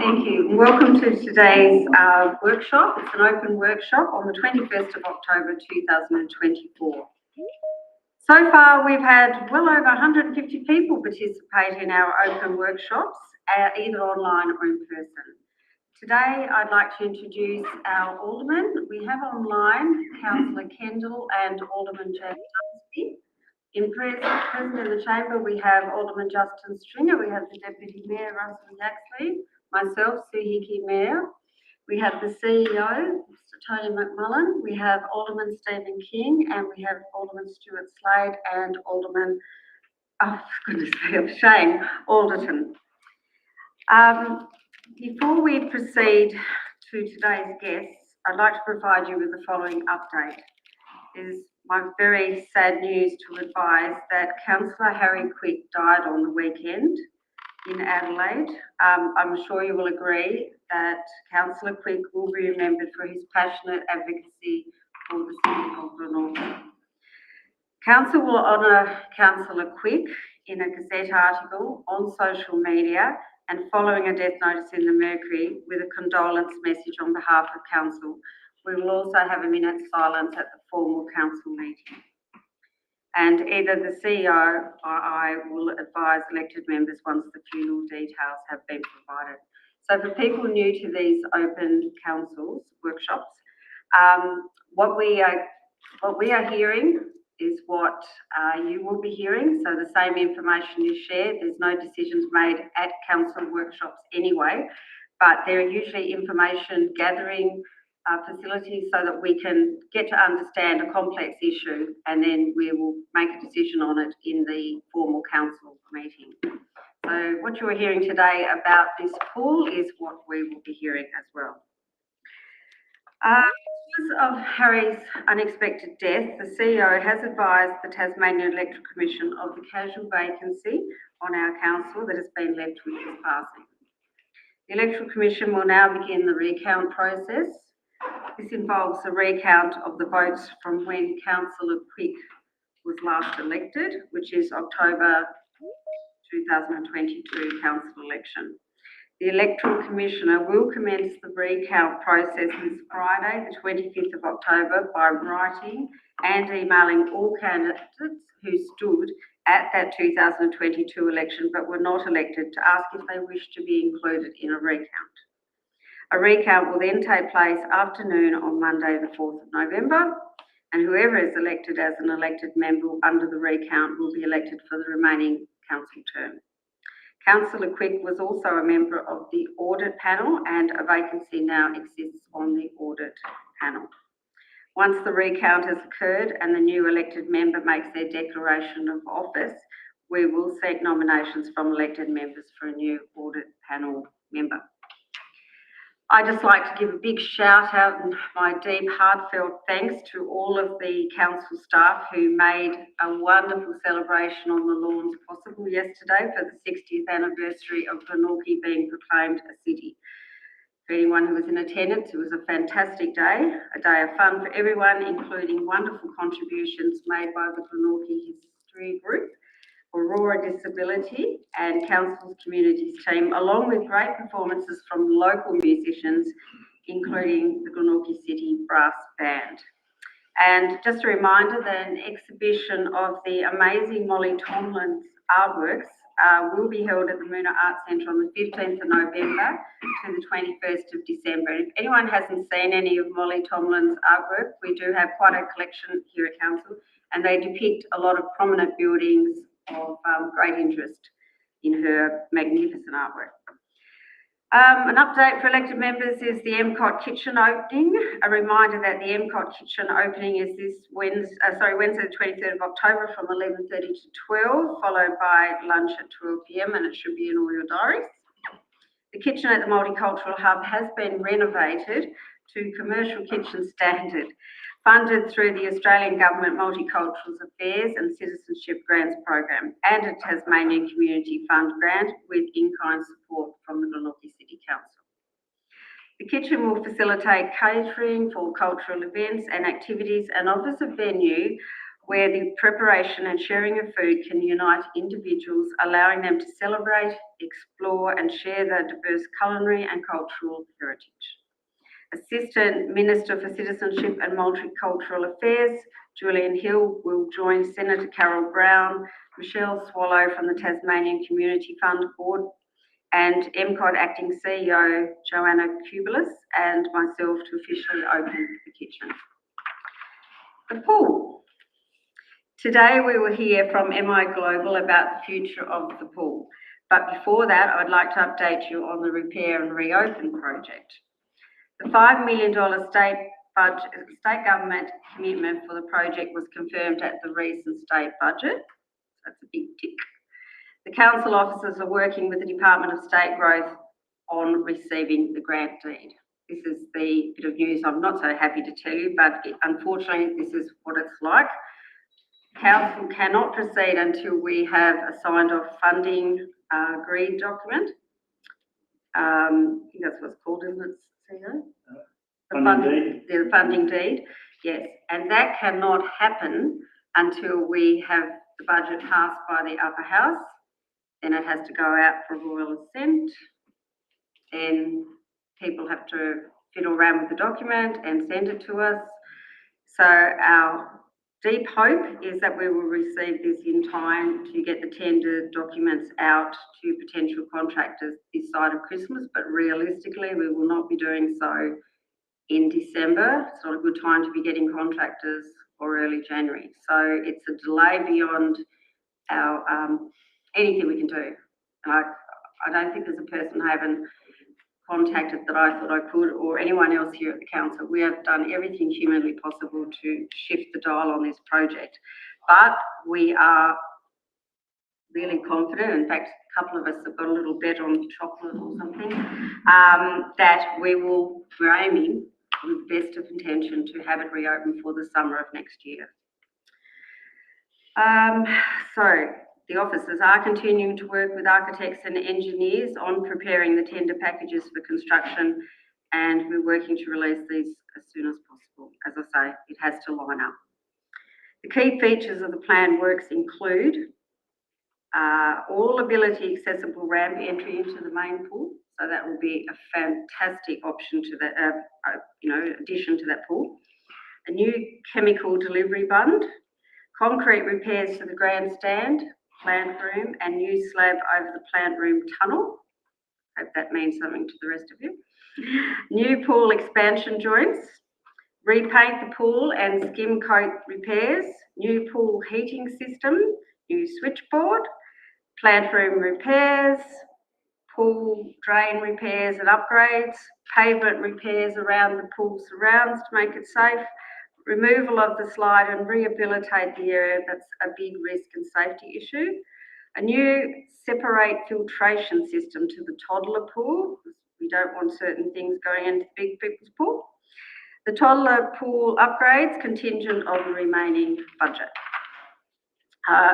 Thank you. Welcome to today's workshop. It's an open workshop on the 21st of October 2024. So far, we've had well over 150 people participate in our open workshops, either online or in person. Today, I'd like to introduce our aldermen. We have online Councillor Kendall and Alderman James Dunsby. In present in the chamber, we have Alderman Justin Stringer, we have the Deputy Mayor Russell Yaxley, myself, Sue Hickey, Mayor. We have the CEO, Mr. Tony McMullen. We have Alderman Stephen King, and we have Alderman Stuart Slade and Alderman, oh goodness me, I'm ashamed, Alderton. Before we proceed to today's guests, I'd like to provide you with the following update. It is my very sad news to advise that Councillor Harry Quick died on the weekend in Adelaide. I'm sure you will agree that Councillor Quick will be remembered for his passionate advocacy for the city of Glenorchy. Council will honour Councillor Quick in a Gazette article on social media and following a death notice in the Mercury with a condolence message on behalf of Council. We will also have a minute's silence at the formal council meeting. And either the CEO or I will advise elected members once the funeral details have been provided. So for people new to these open councils workshops, what we are hearing is what you will be hearing. So the same information is shared. There's no decisions made at council workshops anyway, but there are usually information gathering facilities so that we can get to understand a complex issue, and then we will make a decision on it in the formal council meeting. So what you are hearing today about this pool is what we will be hearing as well. Because of Harry's unexpected death, the CEO has advised the Tasmanian Electoral Commission of the casual vacancy on our council that has been left with his passing. The Electoral Commission will now begin the recount process. This involves a recount of the votes from when Councillor Quick was last elected, which is October 2022 council election. The Electoral Commissioner will commence the recount process this Friday, the 25th of October, by writing and emailing all candidates who stood at that 2022 election but were not elected to ask if they wish to be included in a recount. A recount will then take place afternoon on Monday, the 4th of November, and whoever is elected as an elected member under the recount will be elected for the remaining council term. Councillor Quick was also a member of the audit panel, and a vacancy now exists on the audit panel. Once the recount has occurred and the new elected member makes their declaration of office, we will seek nominations from elected members for a new audit panel member. I'd just like to give a big shout out and my deep heartfelt thanks to all of the council staff who made a wonderful celebration on the lawns possible yesterday for the 60th anniversary of Glenorchy being proclaimed a city. For anyone who was in attendance, it was a fantastic day, a day of fun for everyone, including wonderful contributions made by the Glenorchy History Group, Aurora Disability and Council's Communities team, along with great performances from local musicians, including the Glenorchy City Brass Band. And just a reminder that an exhibition of the amazing Molly Tomlin's artworks will be held at the Moona Arts Centre on the 15th of November to the 21st of December. If anyone hasn't seen any of Molly Tomlin's artwork, we do have quite a collection here at Council, and they depict a lot of prominent buildings of great interest in her magnificent artwork. An update for elected members is the MCOT kitchen opening. A reminder that the MCOT kitchen opening is this Wednesday, the 23rd of October from 11:30 to 12, followed by lunch at 12 p.m, and it should be in all your diaries. The kitchen at the Multicultural Hub has been renovated to commercial kitchen standard, funded through the Australian Government Multicultural Affairs and Citizenship Grants Program and a Tasmanian Community Fund grant with in-kind support from the Glenorchy City Council. The kitchen will facilitate catering for cultural events and activities and offers a venue where the preparation and sharing of food can unite individuals, allowing them to celebrate, explore and share their diverse culinary and cultural heritage. Assistant Minister for Citizenship and Multicultural Affairs, Julian Hill, will join Senator Carol Brown, Michelle Swallow from the Tasmanian Community Fund Board, and MCOD Acting CEO, Joanna Kubelis, and myself to officially open the kitchen. The pool. Today we will hear from MI Global about the future of the pool. But before that, I'd like to update you on the Repair and Reopen project. The $5 million state government commitment for the project was confirmed at the recent state budget. That's a big tick. The council officers are working with the Department of State Growth on receiving the grant deed. This is the bit of news I'm not so happy to tell you, but unfortunately this is what it's like. Council cannot proceed until we have a signed off funding agreed document. I think that's what it's called, isn't it, CEO? The funding deed, yes. And that cannot happen until we have the budget passed by the upper house. Then it has to go out for royal assent. Then people have to fiddle around with the document and send it to us. So our deep hope is that we will receive this in time to get the tender documents out to potential contractors this side of Christmas, but realistically we will not be doing so in December. It's not a good time to be getting contractors or early January. So it's a delay beyond our anything we can do. And I don't think there's a person I haven't contacted that I thought I could, or anyone else here at the council. We have done everything humanly possible to shift the dial on this project. But we are really confident, in fact, a couple of us have got a little bet on chocolate or something, that we're aiming with the best of intention to have it reopened for the summer of next year. So the officers are continuing to work with architects and engineers on preparing the tender packages for construction, and we're working to release these as soon as possible. As I say, it has to line up. The key features of the planned works include all ability accessible ramp entry into the main pool. So that will be a fantastic option to that, addition to that pool. A new chemical delivery bund, concrete repairs to the grandstand, plant room, and new slab over the plant room tunnel. Hope that means something to the rest of you. New pool expansion joints, repaint the pool and skim coat repairs, new pool heating system, new switchboard, plant room repairs, pool drain repairs and upgrades, pavement repairs around the pool surrounds to make it safe, removal of the slide and rehabilitate the area that's a big risk and safety issue, a new separate filtration system to the toddler pool, because we don't want certain things going into the big people's pool, the toddler pool upgrades contingent on the remaining budget.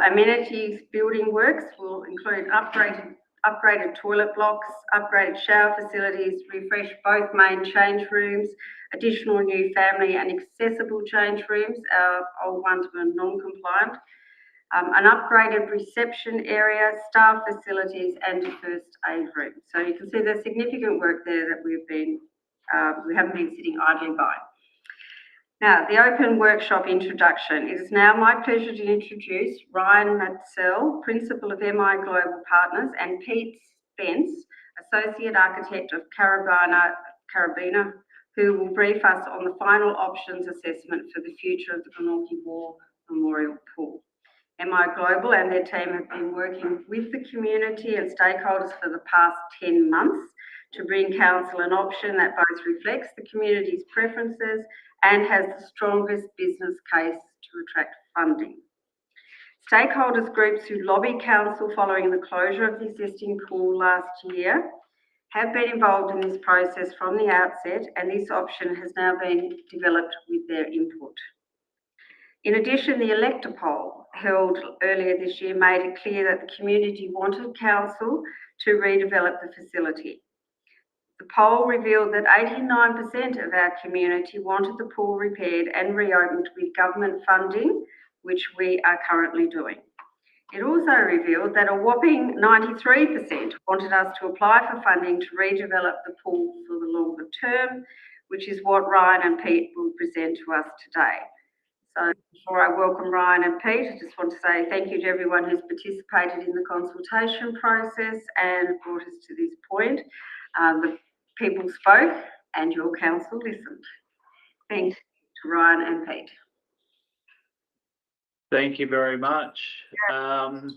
Amenities building works will include upgraded toilet blocks, upgraded shower facilities, refresh both main change rooms, additional new family and accessible change rooms, our old ones were non-compliant, an upgraded reception area, staff facilities and a first aid room. So you can see there's significant work there that we haven't been sitting idly by. Now, the open workshop introduction. It is now my pleasure to introduce Ryan Matsell, Principal of MI Global Partners, and Pete Spence, Associate Architect of Carabina, who will brief us on the final options assessment for the future of the Glenorchy War Memorial Pool. MI Global and their team have been working with the community and stakeholders for the past 10 months to bring council an option that both reflects the community's preferences and has the strongest business case to attract funding. Stakeholders groups who lobbied council following the closure of the existing pool last year have been involved in this process from the outset, and this option has now been developed with their input. In addition, the elector poll held earlier this year made it clear that the community wanted council to redevelop the facility. The poll revealed that 89% of our community wanted the pool repaired and reopened with government funding which we are currently doing. It also revealed that a whopping 93% wanted us to apply for funding to redevelop the pool for the longer term, which is what Ryan and Pete will present to us today. So before I welcome Ryan and Pete, I just want to say thank you to everyone who's participated in the consultation process and brought us to this point. The people spoke and your council listened. Thanks to Ryan and Pete. Thank you very much. Can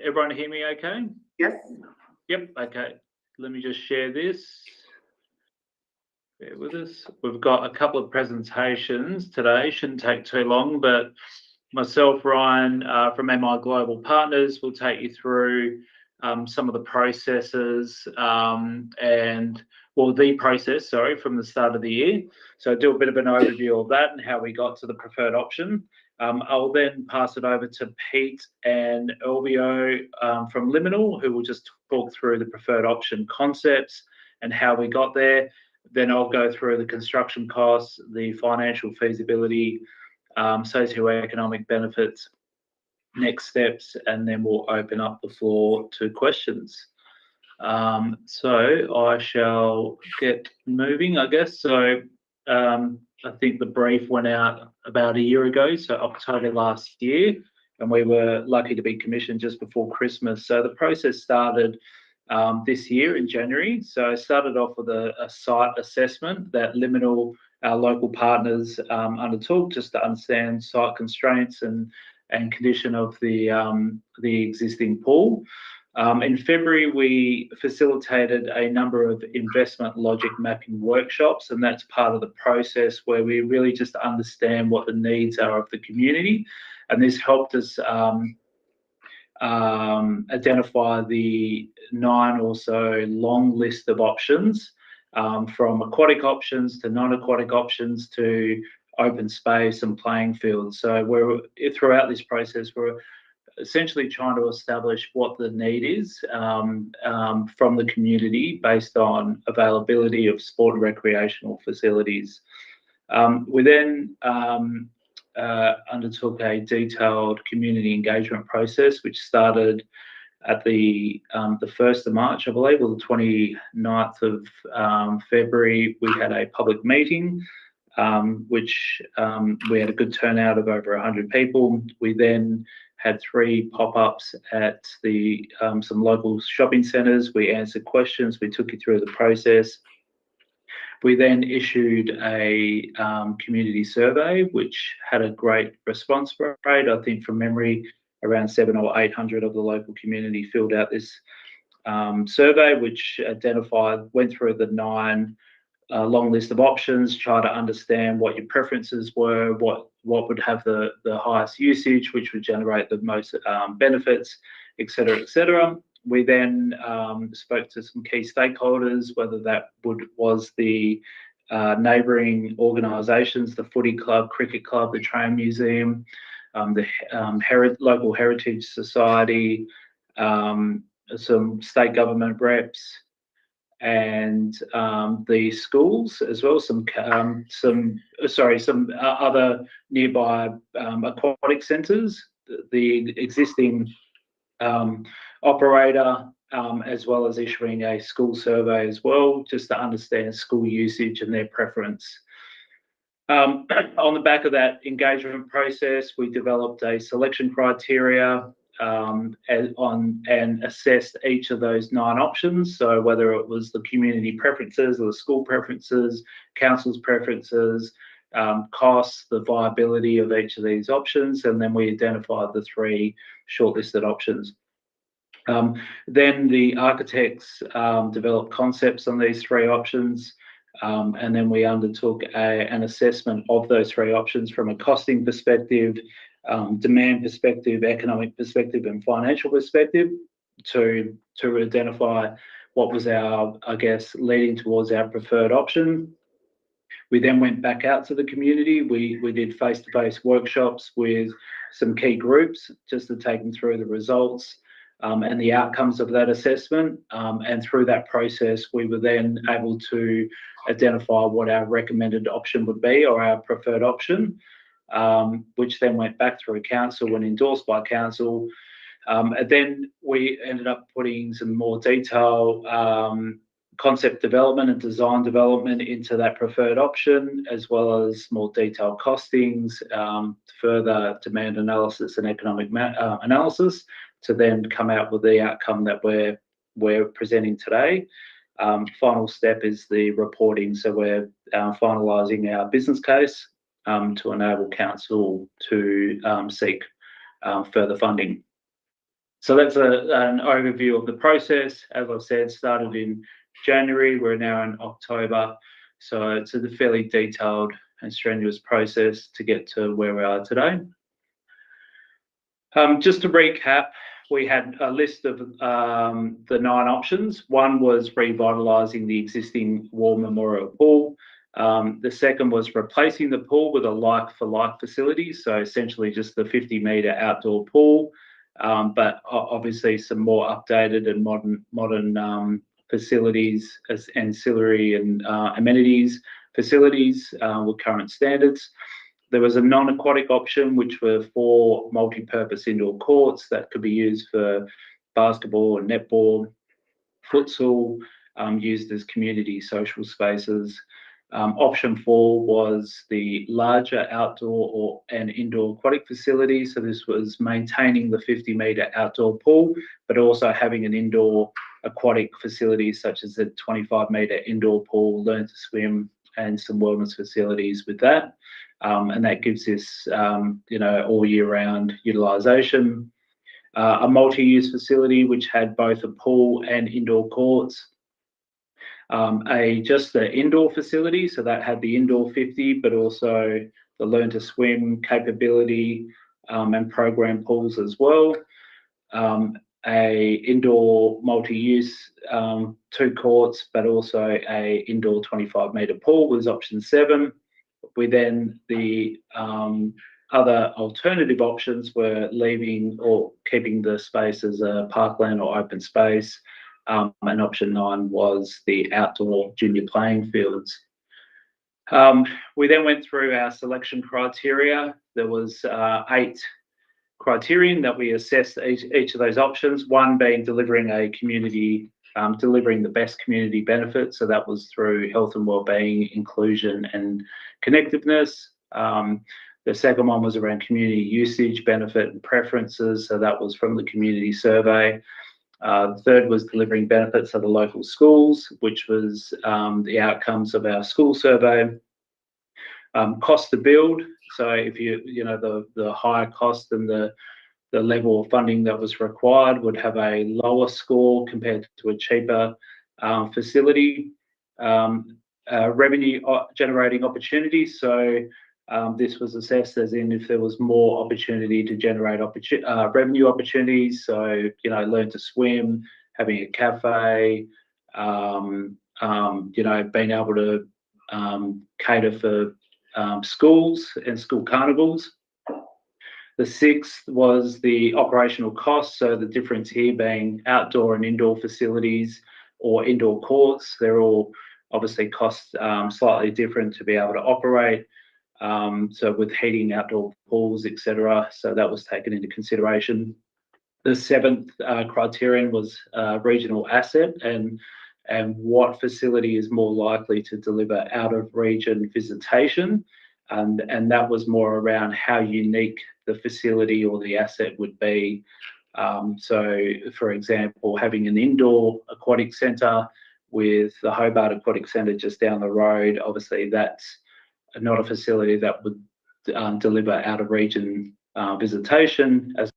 everyone hear me okay? Yes. Yep, okay. Let me just share this. Bear with us. We've got a couple of presentations today. Shouldn't take too long, but myself, Ryan, from MI Global Partners, will take you through some of the processes the process, from the start of the year. So do a bit of an overview of that and how we got to the preferred option. I'll then pass it over to Pete and Elvio from Liminal, who will just talk through the preferred option concepts and how we got there. Then I'll go through the construction costs, the financial feasibility, socioeconomic benefits, next steps, and then we'll open up the floor to questions. So I shall get moving, I guess. So I think the brief went out about a year ago, so October last year, and we were lucky to be commissioned just before Christmas. So the process started this year in January. So I started off with a site assessment that Liminal, our local partners, undertook just to understand site constraints and condition of the existing pool. In February, we facilitated a number of investment logic mapping workshops, and that's part of the process where we really just understand what the needs are of the community. And this helped us identify the 9 or so long list of options, from aquatic options to non-aquatic options to open space and playing fields. So throughout this process, we're essentially trying to establish what the need is from the community based on availability of sport and recreational facilities. We then undertook a detailed community engagement process, which started at the 1st of March, I believe, or the 29th of February. We had a public meeting, which we had a good turnout of over 100 people. We then had 3 pop-ups at some local shopping centres. We answered questions. We took you through the process. We then issued a community survey, which had a great response rate. I think from memory, around 700 or 800 of the local community filled out this survey, which went through the 9 long list of options, try to understand what your preferences were, what would have the highest usage, which would generate the most benefits, etc., etc. We then spoke to some key stakeholders, whether that was the neighbouring organisations, the footy club, cricket club, the train museum, the local heritage society, some state government reps, and the schools as well, some other nearby aquatic centres, the existing operator, as well as issuing a school survey as well, just to understand school usage and their preference. On the back of that engagement process, we developed a selection criteria and assessed each of those 9 options. So whether it was the community preferences or the school preferences, council's preferences, costs, the viability of each of these options, and then we identified the 3 shortlisted options. Then the architects developed concepts on these 3 options, and then we undertook an assessment of those 3 options from a costing perspective, demand perspective, economic perspective, and financial perspective to identify what was leading towards our preferred option. We then went back out to the community. We did face-to-face workshops with some key groups just to take them through the results and the outcomes of that assessment. And through that process, we were then able to identify what our recommended option would be, or our preferred option. which then went back through council and endorsed by council. And then we ended up putting some more detail, concept development and design development into that preferred option, as well as more detailed costings, further demand analysis and economic analysis, to then come out with the outcome that we're presenting today. Final step is the reporting. So we're finalising our business case to enable council to seek further funding. So that's an overview of the process. As I've said, started in January, we're now in October. So it's a fairly detailed and strenuous process to get to where we are today. Just to recap, we had a list of the 9 options. One was revitalising the existing War Memorial Pool. The second was replacing the pool with a like-for-like facility, so essentially just the 50-metre outdoor pool, but obviously some more updated and modern facilities as ancillary and amenities facilities with current standards. There was a non-aquatic option, which were 4 multi-purpose indoor courts that could be used for basketball and netball, futsal, used as community social spaces. Option 4 was the larger outdoor and indoor aquatic facility. So this was maintaining the 50-metre outdoor pool, but also having an indoor aquatic facility such as a 25-metre indoor pool, learn to swim, and some wellness facilities with that. And that gives this, all year round utilisation. A multi-use facility which had both a pool and indoor courts. Just the indoor facility, so that had the indoor 50, but also the learn to swim capability and program pools as well. A indoor multi-use 2 courts, but also a indoor 25-metre pool was option 7. The other alternative options were leaving or keeping the space as a parkland or open space. And option 9 was the outdoor junior playing fields. We then went through our selection criteria. There was 8 criterion that we assessed each of those options. One being delivering a community, delivering the best community benefit. So that was through health and wellbeing, inclusion and connectiveness. The second one was around community usage, benefit and preferences. So that was from the community survey. The third was delivering benefits of the local schools, which was the outcomes of our school survey. Cost to build. So if the higher cost and the level of funding that was required would have a lower score compared to a cheaper facility. Revenue generating opportunities. So this was assessed as in if there was more opportunity to generate revenue opportunities. So, learn to swim, having a cafe, being able to cater for schools and school carnivals. The 6th was the operational costs. So the difference here being outdoor and indoor facilities or indoor courts. They're all obviously cost slightly different to be able to operate. So with heating, outdoor pools, etc. So that was taken into consideration. The 7th criterion was regional asset and what facility is more likely to deliver out of region visitation. And that was more around how unique the facility or the asset would be. So for example, having an indoor aquatic centre with the Hobart Aquatic Centre just down the road, obviously that's not a facility that would deliver out of region visitation as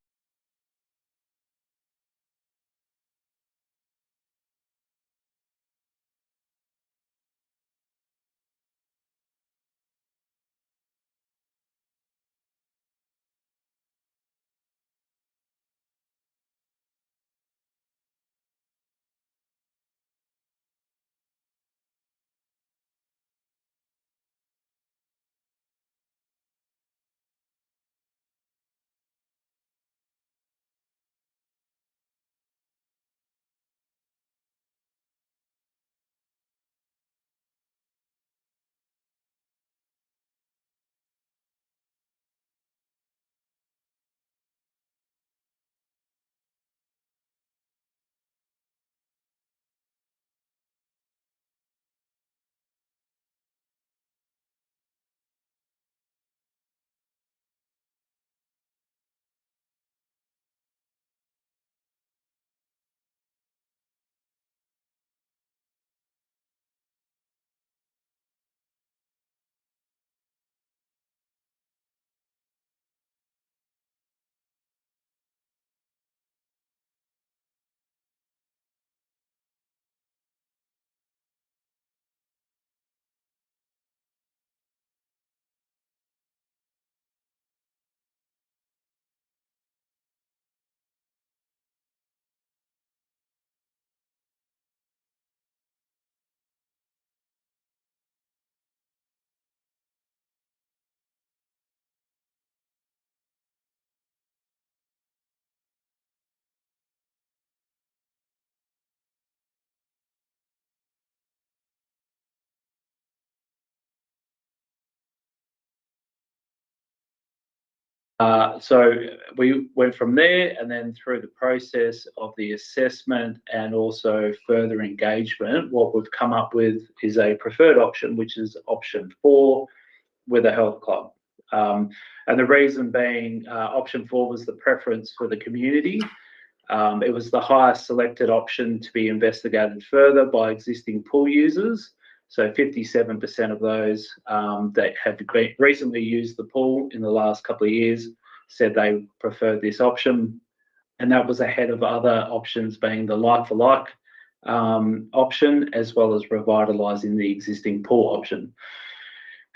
So we went from there, and then through the process of the assessment and also further engagement, what we've come up with is a preferred option, which is option 4 with a health club. And the reason being, option 4 was the preference for the community. It was the highest selected option to be investigated further by existing pool users. So 57% of those that have recently used the pool in the last couple of years said they preferred this option. And that was ahead of other options being the like-for-like option, as well as revitalising the existing pool option.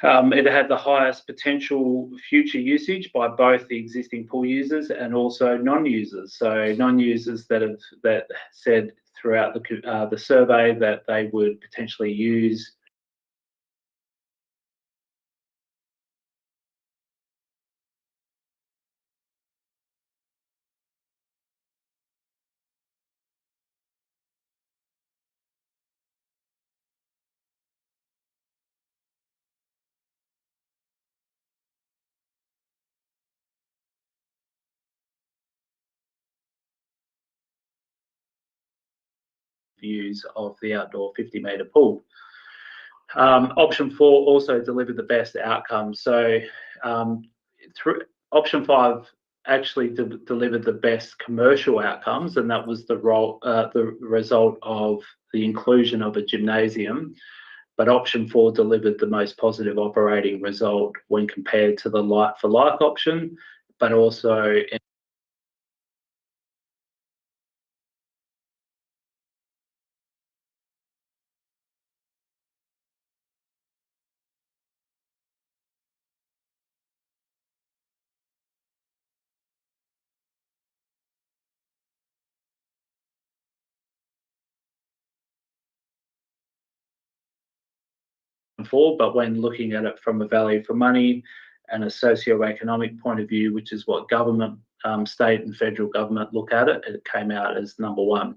It had the highest potential future usage by both the existing pool users and also non-users. So non-users that said throughout the survey that they would potentially use views of the outdoor 50-metre pool. Option 4 also delivered the best outcomes. So through option 5 actually delivered the best commercial outcomes, and that was the result of the inclusion of a gymnasium. But option 4 delivered the most positive operating result when compared to the like-for-like option, but also for, but when looking at it from a value for money and a socio-economic point of view, which is what government, state and federal government look at it, it came out as number 1.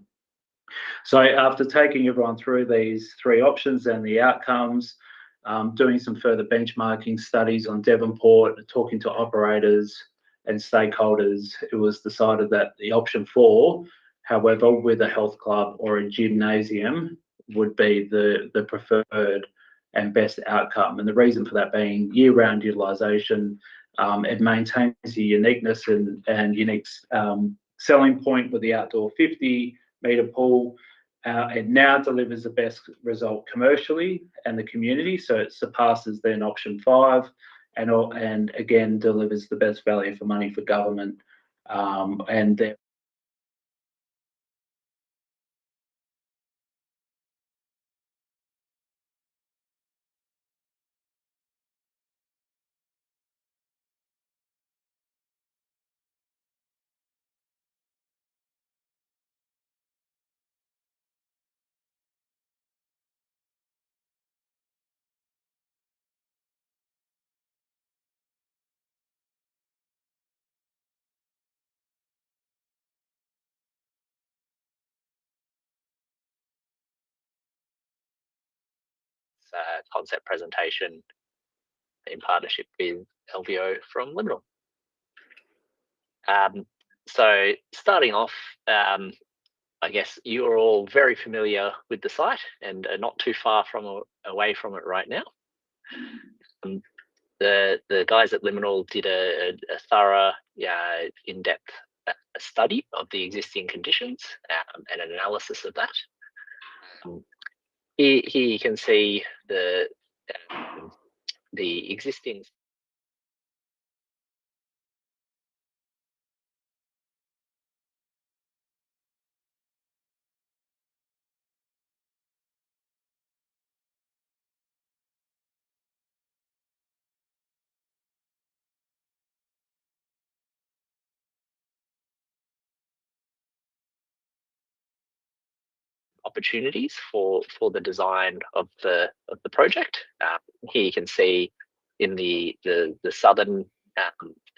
So after taking everyone through these 3 options and the outcomes, doing some further benchmarking studies on Devonport, talking to operators and stakeholders, it was decided that the option 4, however, with a health club or a gymnasium, would be the preferred and best outcome. And the reason for that being year-round utilisation. It maintains the uniqueness and unique selling point with the outdoor 50-metre pool. It now delivers the best result commercially and the community, so it surpasses then option 5, and again delivers the best value for money for government, and their concept presentation in partnership with LVO from Liminal. So starting off, I guess you're all very familiar with the site and are not too far away from it right now. The guys at Liminal did a thorough, in-depth study of the existing conditions and an analysis of that. Here you can see the existing opportunities for the design of the project. Here you can see in the southern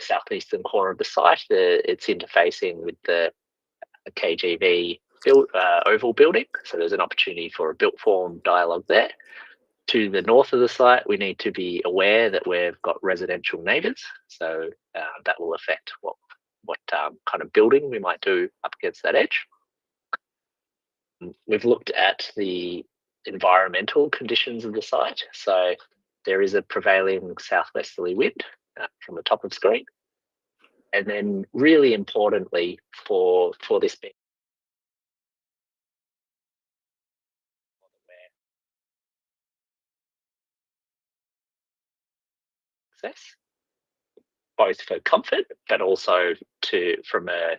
southeastern corner of the site, it's interfacing with the KGV oval building. So there's an opportunity for a built form dialogue there. To the north of the site, we need to be aware that we've got residential neighbours, so that will affect what kind of building we might do up against that edge. We've looked at the environmental conditions of the site, so there is a prevailing southwesterly wind from the top of screen, and then really importantly for this being access, both for comfort but also from a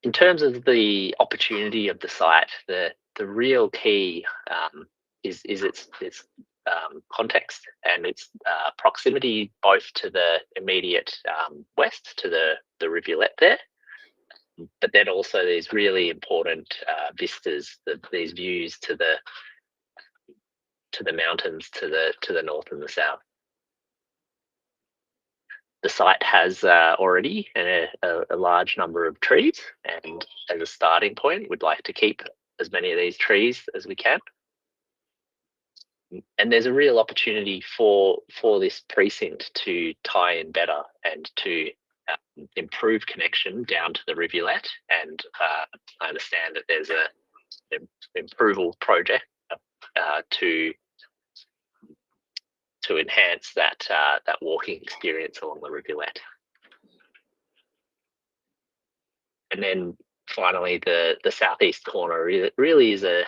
in terms of the opportunity of the site, the real key is its context and its proximity both to the immediate west, to the rivulet there, but then also these really important vistas, these views to the mountains to the north and the south. The site has already a large number of trees, and as a starting point, we'd like to keep as many of these trees as we can. And there's a real opportunity for this precinct to tie in better and to improve connection down to the rivulet. And I understand that there's an improval project to enhance that walking experience along the rivulet. And then finally, the southeast corner really is a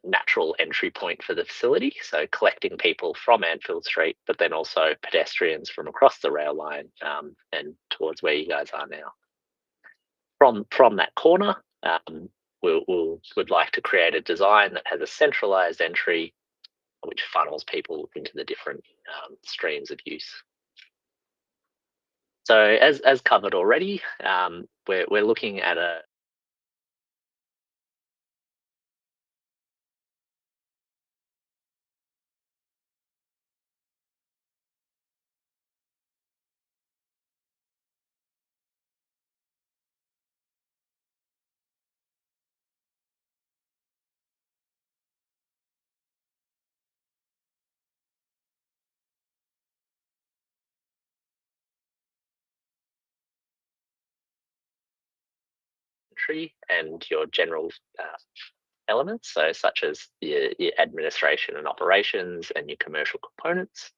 natural entry point for the facility. So collecting people from Anfield Street, but then also pedestrians from across the rail line and towards where you guys are now. From that corner, we'd like to create a design that has a centralized entry which funnels people into the different streams of use. So as covered already, we're looking at a entry and your general elements, so such as your administration and operations and your commercial components.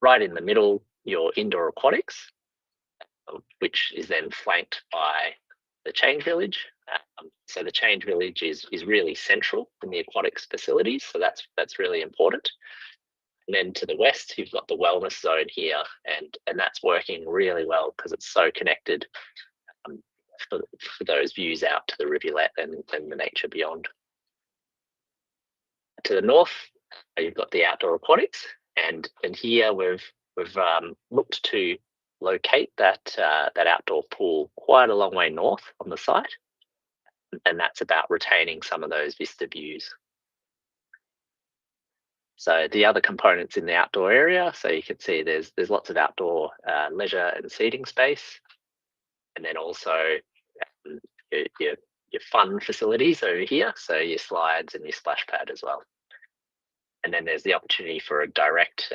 Right in the middle, your indoor aquatics, which is then flanked by the change village. So the change village is really central in the aquatics facilities, so that's really important. And then to the west, you've got the wellness zone here, and that's working really well because it's so connected for those views out to the rivulet and the nature beyond. To the north, you've got the outdoor aquatics, and here we've looked to locate that outdoor pool quite a long way north on the site, and that's about retaining some of those vista views. So the other components in the outdoor area, so you can see there's lots of outdoor leisure and seating space, and then also your fun facilities over here, so your slides and your splash pad as well. And then there's the opportunity for a direct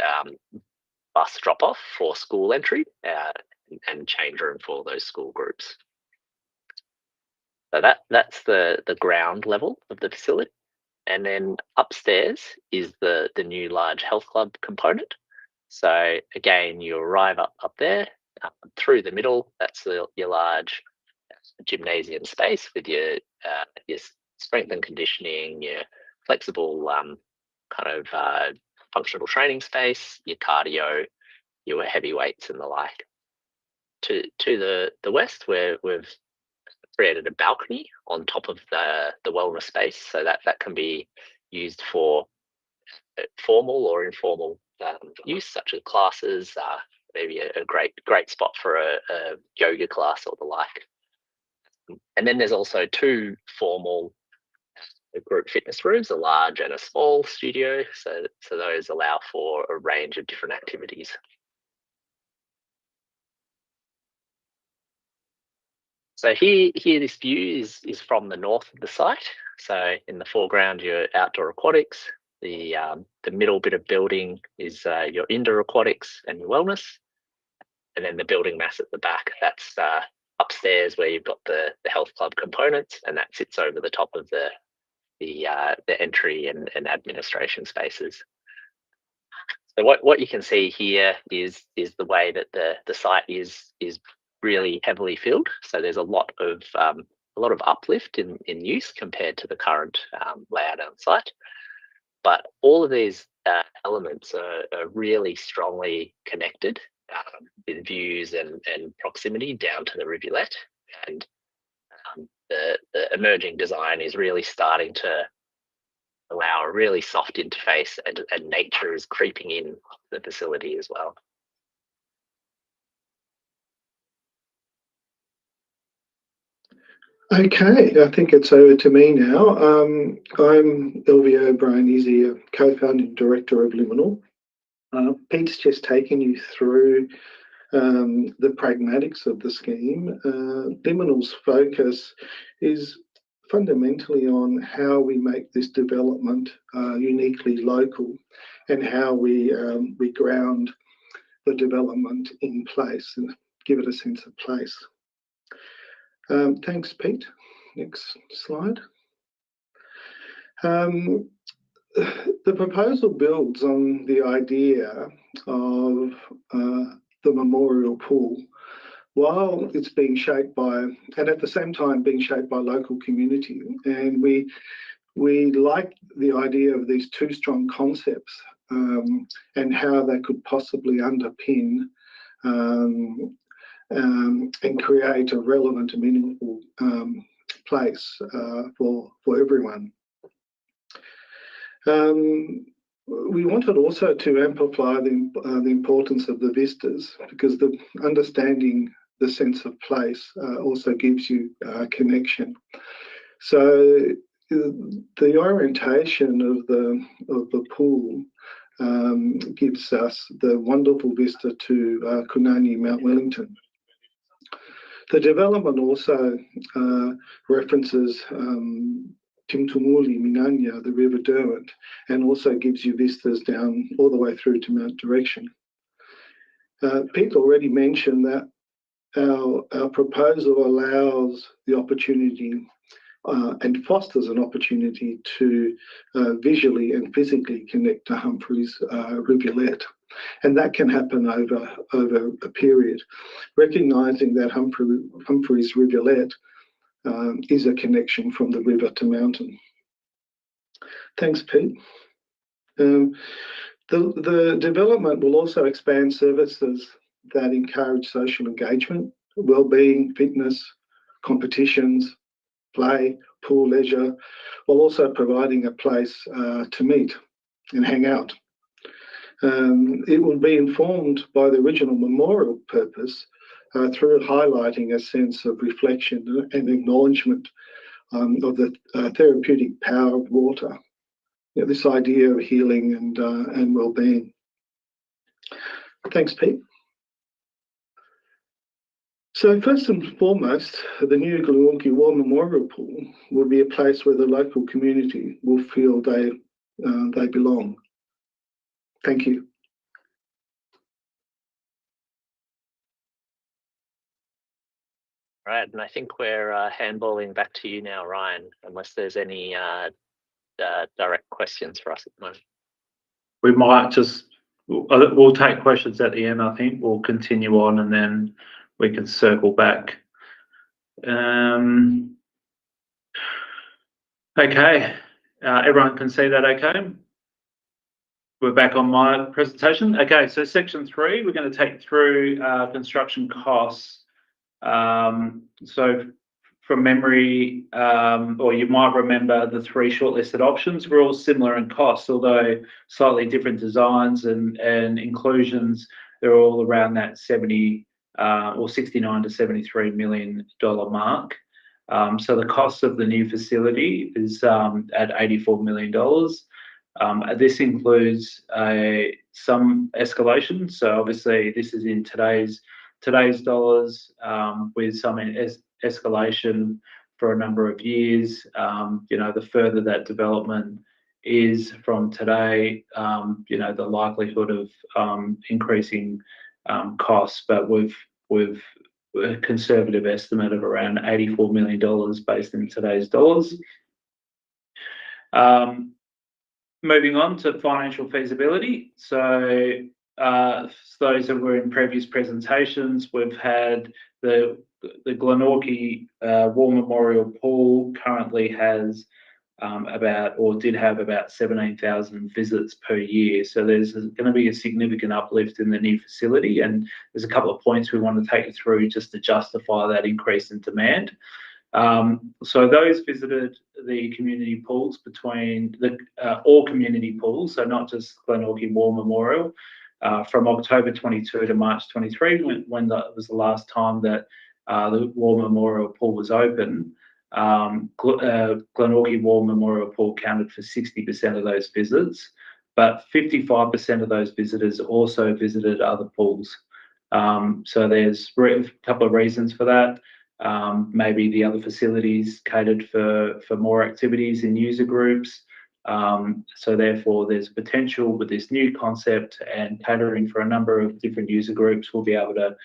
bus drop-off for school entry and change room for those school groups. So that's the ground level of the facility. And then upstairs is the new large health club component. So again, you arrive up there, through the middle, that's your large gymnasium space with your strength and conditioning, your flexible functional training space, your cardio, your heavy weights and the like. To the west, where we've created a balcony on top of the wellness space, so that can be used for formal or informal use, such as classes, maybe a great spot for a yoga class or the like. And then there's also two formal group fitness rooms, a large and a small studio, so those allow for a range of different activities. So here this view is from the north of the site. So in the foreground, your outdoor aquatics. The middle bit of building is your indoor aquatics and your wellness. And then the building mass at the back, that's upstairs where you've got the health club components, and that sits over the top of the entry and administration spaces. So what you can see here is the way that the site is really heavily filled. So there's a lot of uplift in use compared to the current layout on site. But all of these elements are really strongly connected with views and proximity down to the rivulet. And the emerging design is really starting to allow a really soft interface, and nature is creeping in the facility as well. Okay, I think it's over to me now. I'm Elvie O'Brien, Izzy, co-founding director of Liminal. Pete's just taken you through the pragmatics of the scheme. Liminal's focus is fundamentally on how we make this development uniquely local, and how we ground the development in place and give it a sense of place. Thanks, Pete. Next slide. The proposal builds on the idea of the memorial pool, while it's being shaped by, and at the same time being shaped by, local community. And we like the idea of these two strong concepts and how they could possibly underpin and create a relevant and meaningful place for everyone. We wanted also to amplify the importance of the vistas, because the understanding the sense of place also gives you connection. So the orientation of the pool gives us the wonderful vista to Kunani, Mount Wellington. The development also references Timtumuli, Minanya, the River Derwent, and also gives you vistas down all the way through to Mount Direction. Pete already mentioned that our proposal allows the opportunity and fosters an opportunity to visually and physically connect to Humphreys rivulet. And that can happen over a period, recognising that Humphreys rivulet is a connection from the river to mountain. Thanks, Pete. The development will also expand services that encourage social engagement, wellbeing, fitness, competitions, play, pool leisure, while also providing a place to meet and hang out. It will be informed by the original memorial purpose through highlighting a sense of reflection and acknowledgement of the therapeutic power of water. You know, this idea of healing and well-being. Thanks, Pete. So first and foremost, the new Glenorchy War Memorial Pool will be a place where the local community will feel they belong. Thank you. Right, and I think we're handballing back to you now, Ryan, unless there's any direct questions for us at the moment. We might just, we'll take questions at the end, I think. We'll continue on and then we can circle back. Okay, everyone can see that okay? We're back on my presentation. Okay, so section 3, we're going to take through construction costs. So from memory, or you might remember the 3 shortlisted options were all similar in cost, although slightly different designs and inclusions. They're all around that 70 or 69 to $73 million mark. So the cost of the new facility is at $84 million. This includes some escalation. So obviously this is in today's dollars, with some escalation for a number of years. The further that development is from today, the likelihood of increasing costs, but we've a conservative estimate of around $84 million based in today's dollars. Moving on to financial feasibility. So those that were in previous presentations, we've had the Glenorchy War Memorial Pool currently has did have about 17,000 visits per year. So there's going to be a significant uplift in the new facility, and there's a couple of points we want to take you through just to justify that increase in demand. So those visited the community pools all community pools, so not just Glenorchy War Memorial, from October 22 to March 23, when that was the last time that the War Memorial Pool was open. Glenorchy War Memorial Pool counted for 60% of those visits, but 55% of those visitors also visited other pools. So there's a couple of reasons for that. Maybe the other facilities catered for more activities in user groups. So therefore, there's potential with this new concept and catering for a number of different user groups. We'll be able to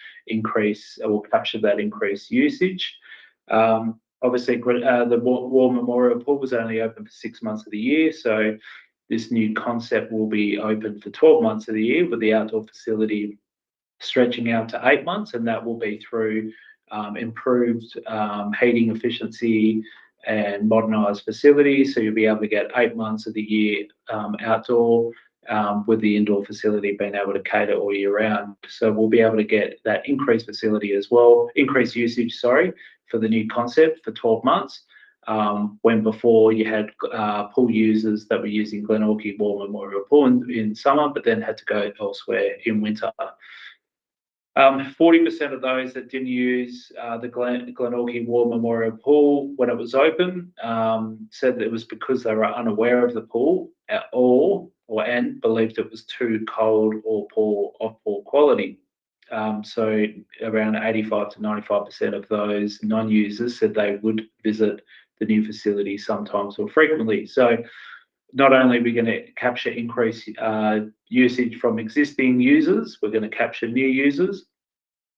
capture that increased usage. Obviously, the War Memorial Pool was only open for 6 months of the year, so this new concept will be open for 12 months of the year, with the outdoor facility stretching out to 8 months, and that will be through improved heating efficiency and modernised facilities. So you'll be able to get 8 months of the year outdoor, with the indoor facility being able to cater all year round. So we'll be able to get that increased usage, for the new concept for 12 months, when before you had pool users that were using Glenorchy War Memorial Pool in summer, but then had to go elsewhere in winter. 40% of those that didn't use the Glenorchy War Memorial Pool when it was open said that it was because they were unaware of the pool and believed it was too cold or poor quality. So around 85 to 95% of those non-users said they would visit the new facility sometimes or frequently. So not only are we going to capture increased usage from existing users, we're going to capture new users,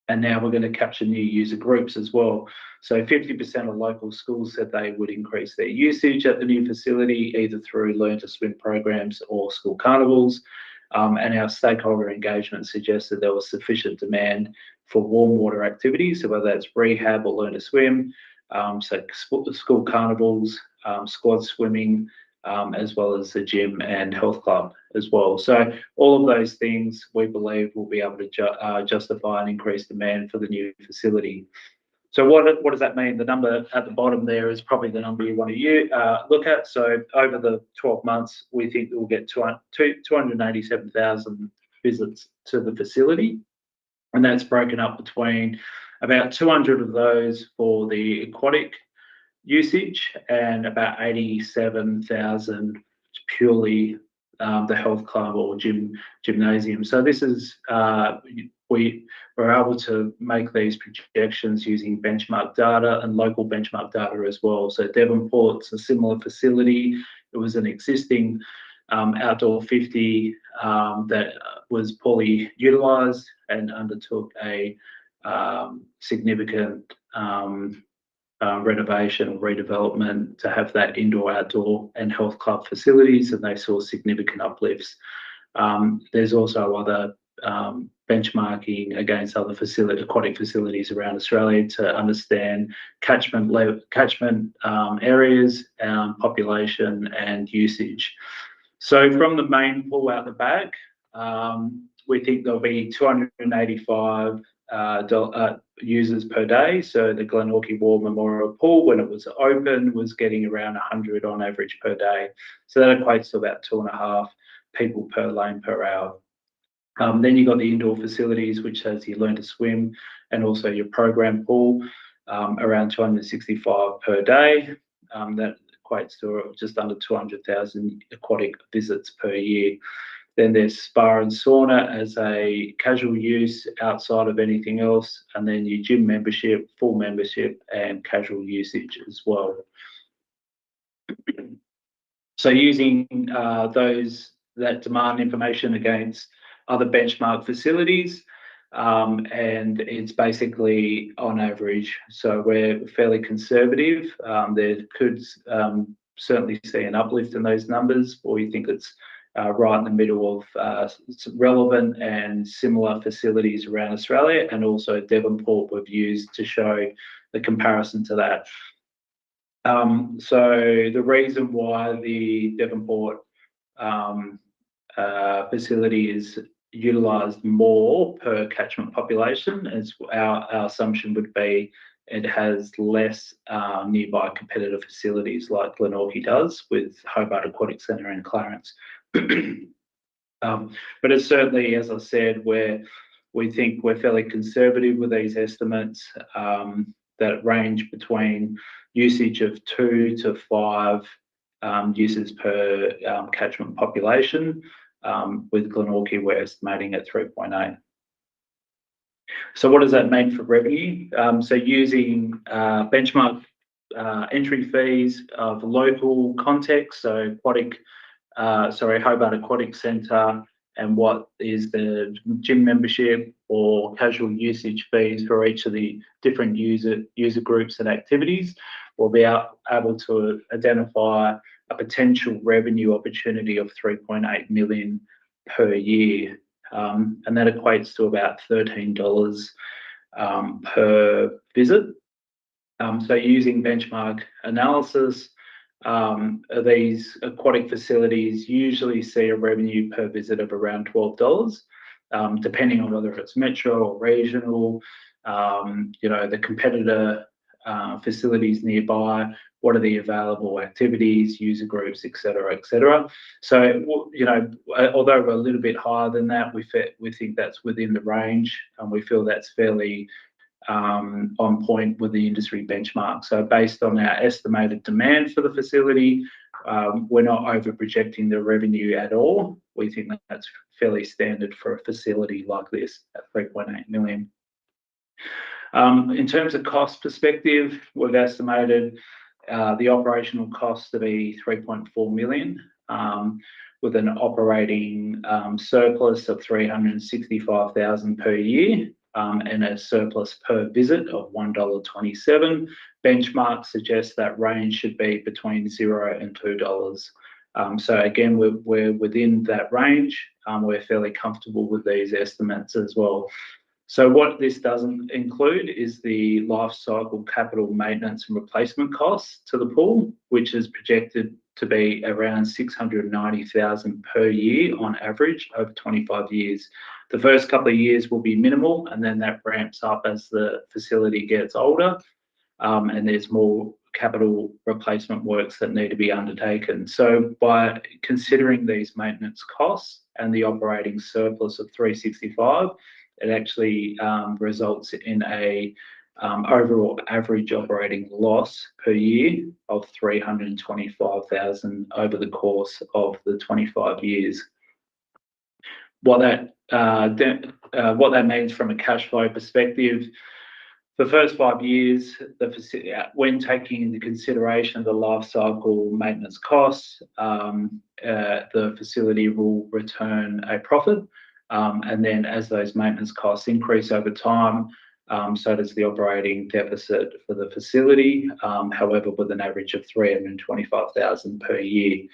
and now we're going to capture new user groups as well. So 50% of local schools said they would increase their usage at the new facility, either through Learn to Swim programs or school carnivals. And our stakeholder engagement suggested there was sufficient demand for warm water activities, so whether that's rehab or Learn to Swim, so school carnivals, squad swimming, as well as the gym and health club as well. So all of those things we believe will be able to justify an increased demand for the new facility. So what does that mean? The number at the bottom there is probably the number you want to look at. So over the 12 months, we think we'll get 287,000 visits to the facility, and that's broken up between about 200 of those for the aquatic usage and about 87,000 purely the health club or gymnasium. So this is we were able to make these projections using benchmark data and local benchmark data as well. So Devonport's a similar facility. It was an existing outdoor 50 that was poorly utilised and undertook a significant renovation or redevelopment to have that indoor, outdoor and health club facilities, and they saw significant uplifts. There's also other benchmarking against other aquatic facilities around Australia to understand catchment areas, population and usage. So from the main pool out the back, we think there'll be 285 users per day. So the Glenorchy War Memorial Pool, when it was open, was getting around 100 on average per day. So that equates to about 2.5 people per lane per hour. Then you've got the indoor facilities, which has your Learn to Swim and also your program pool, around 265 per day. That equates to just under 200,000 aquatic visits per year. Then there's spa and sauna as a casual use outside of anything else, and then your gym membership, full membership, and casual usage as well. So using that demand information against other benchmark facilities, and it's basically on average. So we're fairly conservative. There could certainly see an uplift in those numbers, or we think it's right in the middle of relevant and similar facilities around Australia, and also Devonport we've used to show the comparison to that. So the reason why the Devonport facility is utilised more per catchment population, as our assumption would be it has less nearby competitor facilities like Glenorchy does with Hobart Aquatic Centre and Clarence. But it's certainly, as I said, we think we're fairly conservative with these estimates that range between usage of 2 to 5 uses per catchment population. With Glenorchy, we're estimating at 3.8. So what does that mean for revenue? So using benchmark entry fees of local context, so Hobart Aquatic Centre, and what is the gym membership or casual usage fees for each of the different user groups and activities, we'll be able to identify a potential revenue opportunity of 3.8 million per year. And that equates to about $13 per visit. So using benchmark analysis, these aquatic facilities usually see a revenue per visit of around $12, depending on whether it's metro or regional, the competitor facilities nearby, what are the available activities, user groups, etc., etc. So, although we're a little bit higher than that, we think that's within the range, and we feel that's fairly on point with the industry benchmark. So based on our estimated demand for the facility, we're not over projecting the revenue at all. We think that's fairly standard for a facility like this at 3.8 million. In terms of cost perspective, we've estimated the operational cost to be 3.4 million, with an operating surplus of 365,000 per year, and a surplus per visit of $1.27. Benchmark suggests that range should be between $0 and $2. So again, we're within that range. We're fairly comfortable with these estimates as well. So what this doesn't include is the life cycle capital maintenance and replacement costs to the pool, which is projected to be around 690,000 per year on average over 25 years. The first couple of years will be minimal, and then that ramps up as the facility gets older, and there's more capital replacement works that need to be undertaken. So by considering these maintenance costs and the operating surplus of 365, it actually results in a overall average operating loss per year of 325,000 over the course of the 25 years. What that means from a cash flow perspective, the first 5 years, when taking into consideration the life cycle maintenance costs, the facility will return a profit. And then as those maintenance costs increase over time, so does the operating deficit for the facility, however, with an average of 325,000 per year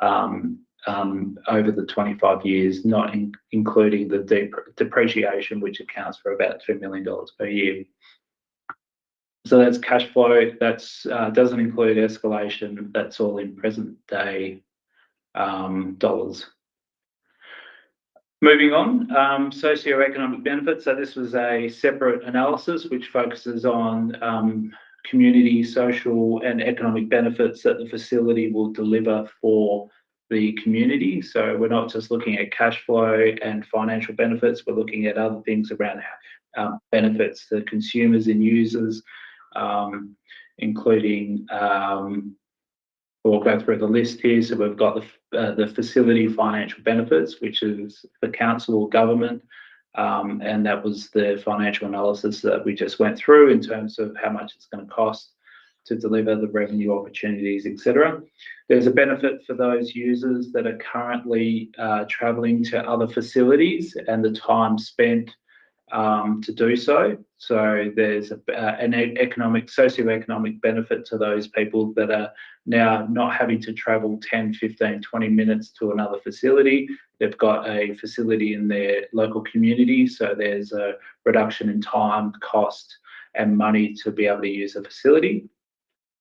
over the 25 years, not including the depreciation, which accounts for about $2 million per year. So that's cash flow. That doesn't include escalation. That's all in present day dollars. Moving on, socioeconomic benefits. So this was a separate analysis which focuses on community, social and economic benefits that the facility will deliver for the community. So we're not just looking at cash flow and financial benefits, we're looking at other things around benefits to consumers and users, including We'll go through the list here. So we've got the facility financial benefits, which is the council or government, and that was the financial analysis that we just went through in terms of how much it's going to cost to deliver the revenue opportunities, etc. There's a benefit for those users that are currently travelling to other facilities and the time spent to do so. So there's an socioeconomic benefit to those people that are now not having to travel 10, 15, 20 minutes to another facility. They've got a facility in their local community, so there's a reduction in time, cost, and money to be able to use a facility.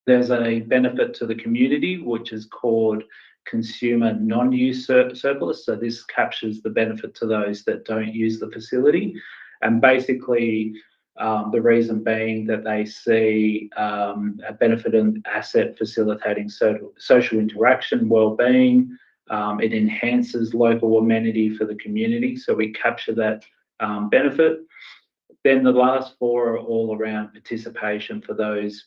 There's a benefit to the community, which is called consumer non-use surplus. So this captures the benefit to those that don't use the facility. And basically, the reason being that they see a benefit in asset facilitating social interaction, well-being. It enhances local amenity for the community. So we capture that benefit. Then the last four are all around participation for those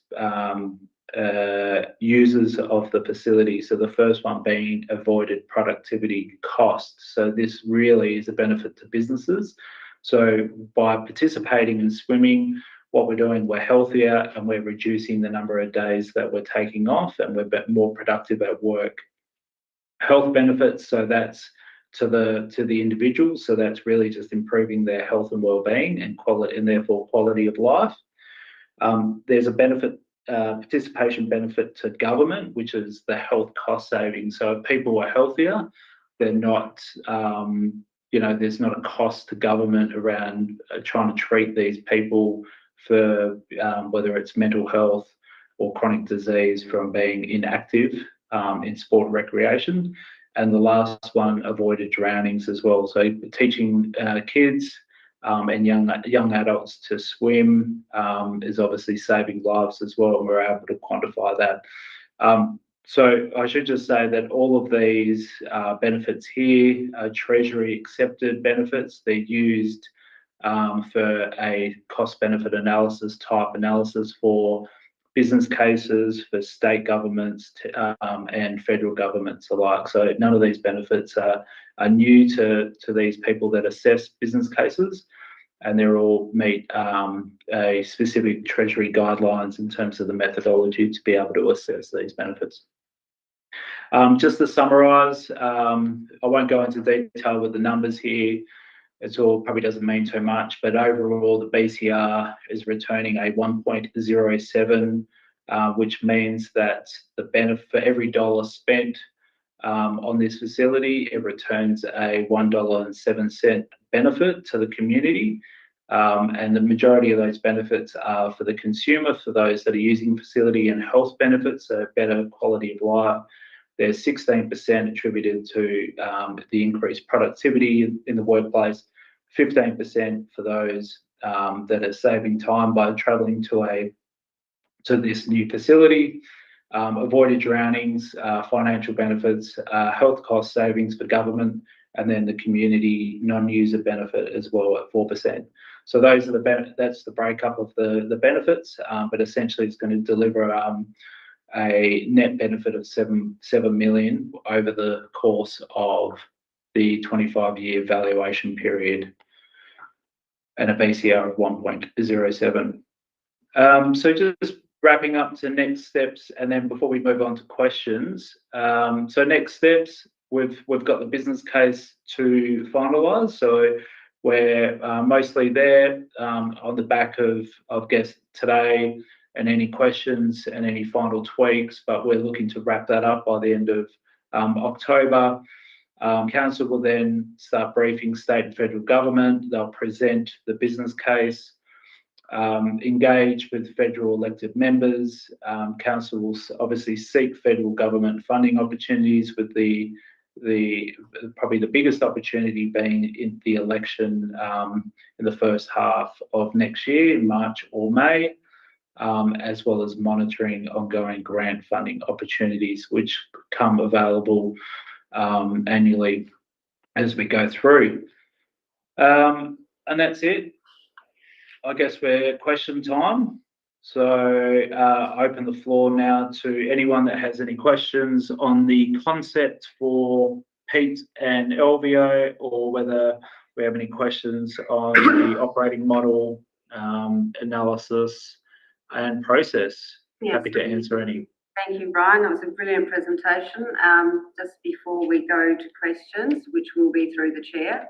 users of the facility. So the first one being avoided productivity costs. So this really is a benefit to businesses. So by participating in swimming, what we're doing, we're healthier and we're reducing the number of days that we're taking off, and we're more productive at work. Health benefits, so that's to the individual. So that's really just improving their health and well-being and quality, and therefore quality of life. There's a participation benefit to government, which is the health cost savings. So if people are healthier, they're not, there's not a cost to government around trying to treat these people for whether it's mental health or chronic disease from being inactive in sport and recreation. And the last one, avoided drownings as well. So teaching kids and young adults to swim is obviously saving lives as well, and we're able to quantify that. So I should just say that all of these benefits here are Treasury accepted benefits. They're used for a cost benefit analysis type analysis for business cases, for state governments and federal governments alike. So none of these benefits are new to these people that assess business cases, and they're all meet a specific Treasury guidelines in terms of the methodology to be able to assess these benefits. Just to summarise, I won't go into detail with the numbers here. It's all probably doesn't mean too much, but overall the BCR is returning a 1.07, which means that the benefit for every dollar spent on this facility, it returns a $1.07 benefit to the community. And the majority of those benefits are for the consumer, for those that are using facility, and health benefits, so better quality of life. There's 16% attributed to the increased productivity in the workplace, 15% for those that are saving time by travelling to this new facility, avoided drownings, financial benefits, health cost savings for government, and then the community non-user benefit as well at 4%. So those are that's the breakup of the benefits, but essentially it's going to deliver a net benefit of 7 million over the course of the 25-year valuation period, and a BCR of 1.07. So just wrapping up to next steps, and then before we move on to questions. So next steps, we've got the business case to finalise. So we're mostly there on the back of guests today, and any questions and any final tweaks, but we're looking to wrap that up by the end of October. Council will then start briefing state and federal government. They'll present the business case, engage with federal elected members. Council will obviously seek federal government funding opportunities, with probably the biggest opportunity being in the election in the first half of next year, in March or May. As well as monitoring ongoing grant funding opportunities which become available annually as we go through. And that's it. I guess we're question time. So open the floor now to anyone that has any questions on the concept for Pete and Elvio, or whether we have any questions on the operating model, analysis and process. Yes, Happy to answer any. Thank you, Brian. That was a brilliant presentation. Just before we go to questions, which will be through the chair,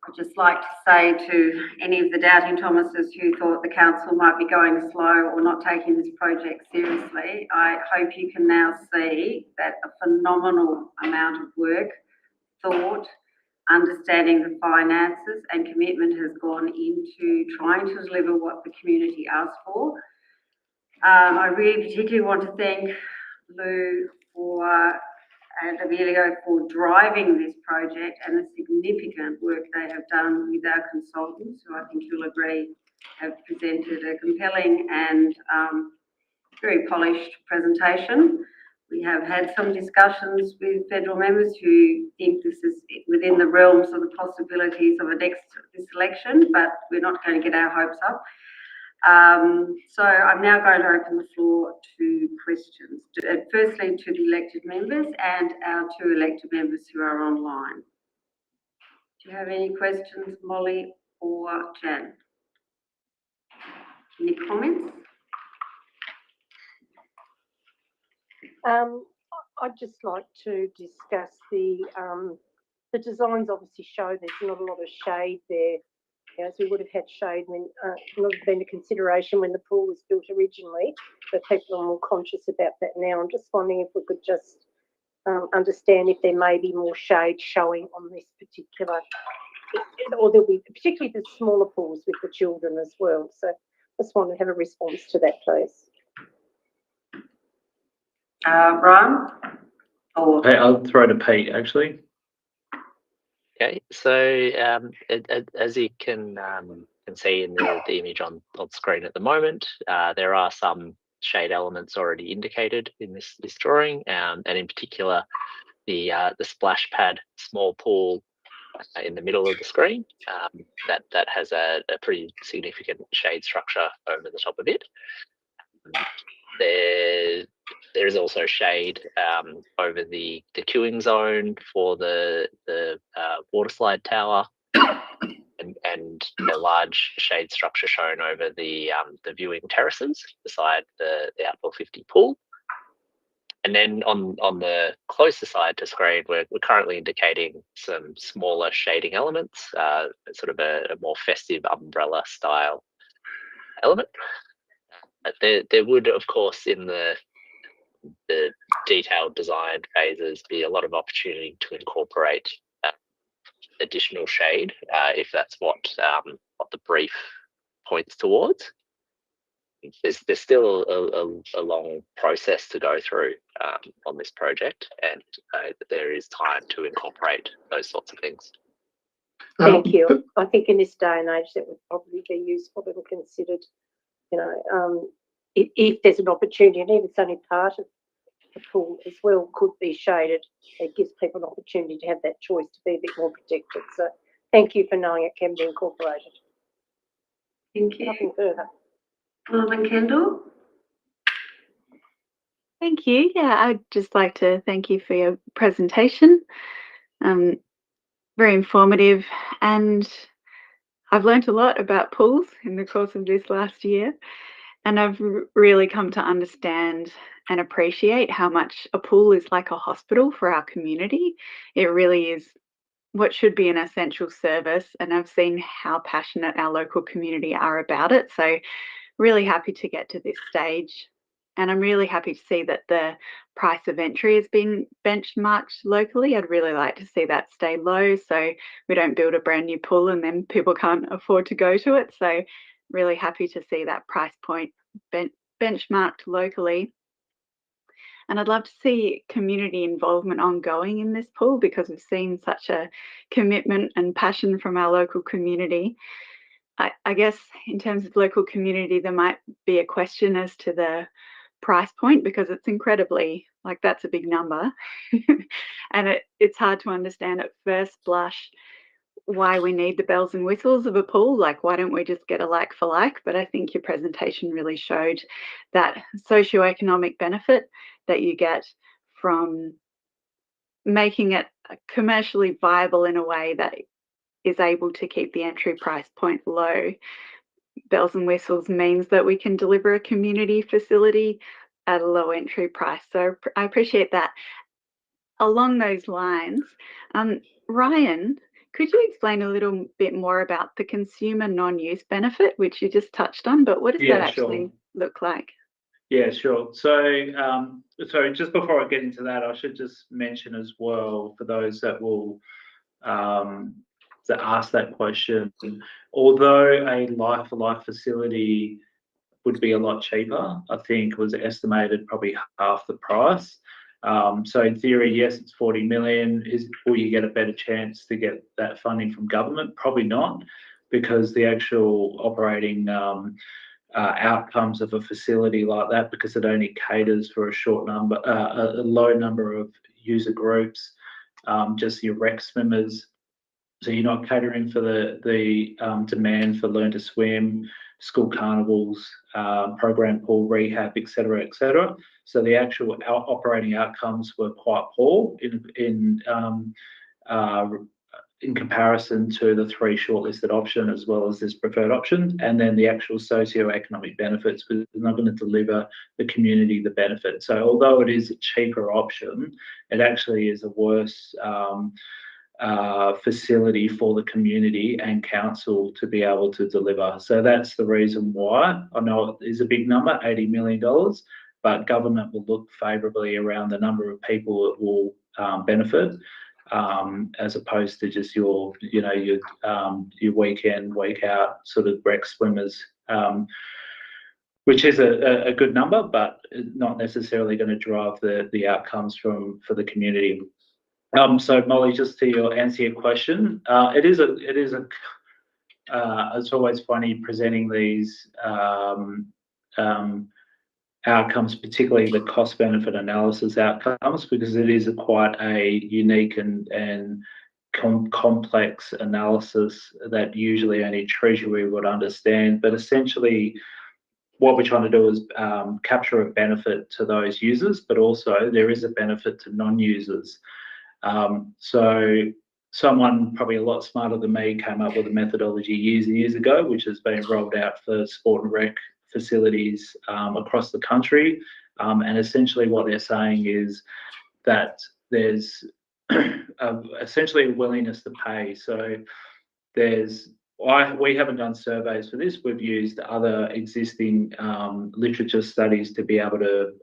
I'd just like to say to any of the doubting Thomases who thought the council might be going slow or not taking this project seriously, I hope you can now see that a phenomenal amount of work, thought, understanding the finances and commitment has gone into trying to deliver what the community asked for. I really particularly want to thank Lou and Emilio for driving this project and the significant work they have done with our consultants, who I think you'll agree have presented a compelling and very polished presentation. We have had some discussions with federal members who think this is within the realms of the possibilities of this election, but we're not going to get our hopes up. So I'm now going to open the floor to questions, firstly to the elected members and our 2 elected members who are online. Do you have any questions, Molly or Jan? Any comments? I'd just like to discuss the designs. Obviously show there's not a lot of shade there, as we would have had shade when not been a consideration when the pool was built originally, but people are more conscious about that now. I'm just wondering if we could just understand if there may be more shade showing on this particular, or there'll be particularly the smaller pools with the children as well. So just want to have a response to that, please. Brian? Or I'll throw to Pete, actually. Okay, so as you can see in the image on screen at the moment, there are some shade elements already indicated in this drawing, and in particular the splash pad small pool in the middle of the screen, that has a pretty significant shade structure over the top of it. There is also shade over the queuing zone for the water slide tower, and a large shade structure shown over the viewing terraces beside the Outdoor 50 pool. And then on the closer side to screen, we're currently indicating some smaller shading elements, sort of a more festive umbrella style element. There would, of course, in the detailed design phases, be a lot of opportunity to incorporate additional shade if that's what the brief points towards. There's still a long process to go through on this project, and there is time to incorporate those sorts of things. Thank you. I think in this day and age that would probably be useful and considered. You know, if there's an opportunity, and even if it's only part of the pool as well could be shaded, it gives people an opportunity to have that choice to be a bit more protected. So thank you for knowing it can be incorporated. thank you. Nothing further. Alderman Kendall? Thank you. Yeah, I'd just like to thank you for your presentation. Very informative, and I've learnt a lot about pools in the course of this last year, and I've really come to understand and appreciate how much a pool is like a hospital for our community. It really is what should be an essential service, and I've seen how passionate our local community are about it. So really happy to get to this stage, and I'm really happy to see that the price of entry has been benchmarked locally. I'd really like to see that stay low so we don't build a brand new pool and then people can't afford to go to it. So really happy to see that price point benchmarked locally. And I'd love to see community involvement ongoing in this pool, because we've seen such a commitment and passion from our local community. I guess in terms of local community, there might be a question as to the price point, because it's incredibly, like, that's a big number. And it's hard to understand at first blush why we need the bells and whistles of a pool. Like, why don't we just get a like for like? But I think your presentation really showed that socioeconomic benefit that you get from making it commercially viable in a way that is able to keep the entry price point low. Bells and whistles means that we can deliver a community facility at a low entry price. So I appreciate that. Along those lines, Ryan, could you explain a little bit more about the consumer non-use benefit, which you just touched on, but what does that actually look like? Yeah, sure. So, so just before I get into that, I should just mention as well, for those that will that ask that question, although a like-for-like facility would be a lot cheaper, I think it was estimated probably half the price. So in theory, yes, it's 40 million. Will you get a better chance to get that funding from government? Probably not, because the actual operating outcomes of a facility like that, because it only caters for a low number of user groups, just your rec swimmers. So you're not catering for the demand for learn to swim, school carnivals, program pool rehab, etc., etc. So the actual operating outcomes were quite poor in comparison to the 3 shortlisted option as well as this preferred option. And then the actual socio-economic benefits was not going to deliver the community the benefit. So although it is a cheaper option, it actually is a worse facility for the community and council to be able to deliver. So that's the reason why. I know it is a big number, $80 million, but government will look favourably around the number of people it will benefit, as opposed to just your weekend, week out sort of rec swimmers, which is a good number, but not necessarily going to drive the outcomes for the community. So Molly, just to answer your question, it's always funny presenting these outcomes, particularly the cost benefit analysis outcomes, because it is quite a unique and complex analysis that usually only Treasury would understand. But essentially, what we're trying to do is capture a benefit to those users, but also there is a benefit to non-users. So someone probably a lot smarter than me came up with a methodology years and years ago, which has been rolled out for sport and rec facilities across the country. And essentially what they're saying is that there's essentially a willingness to pay. So we haven't done surveys for this. We've used other existing literature studies to be able to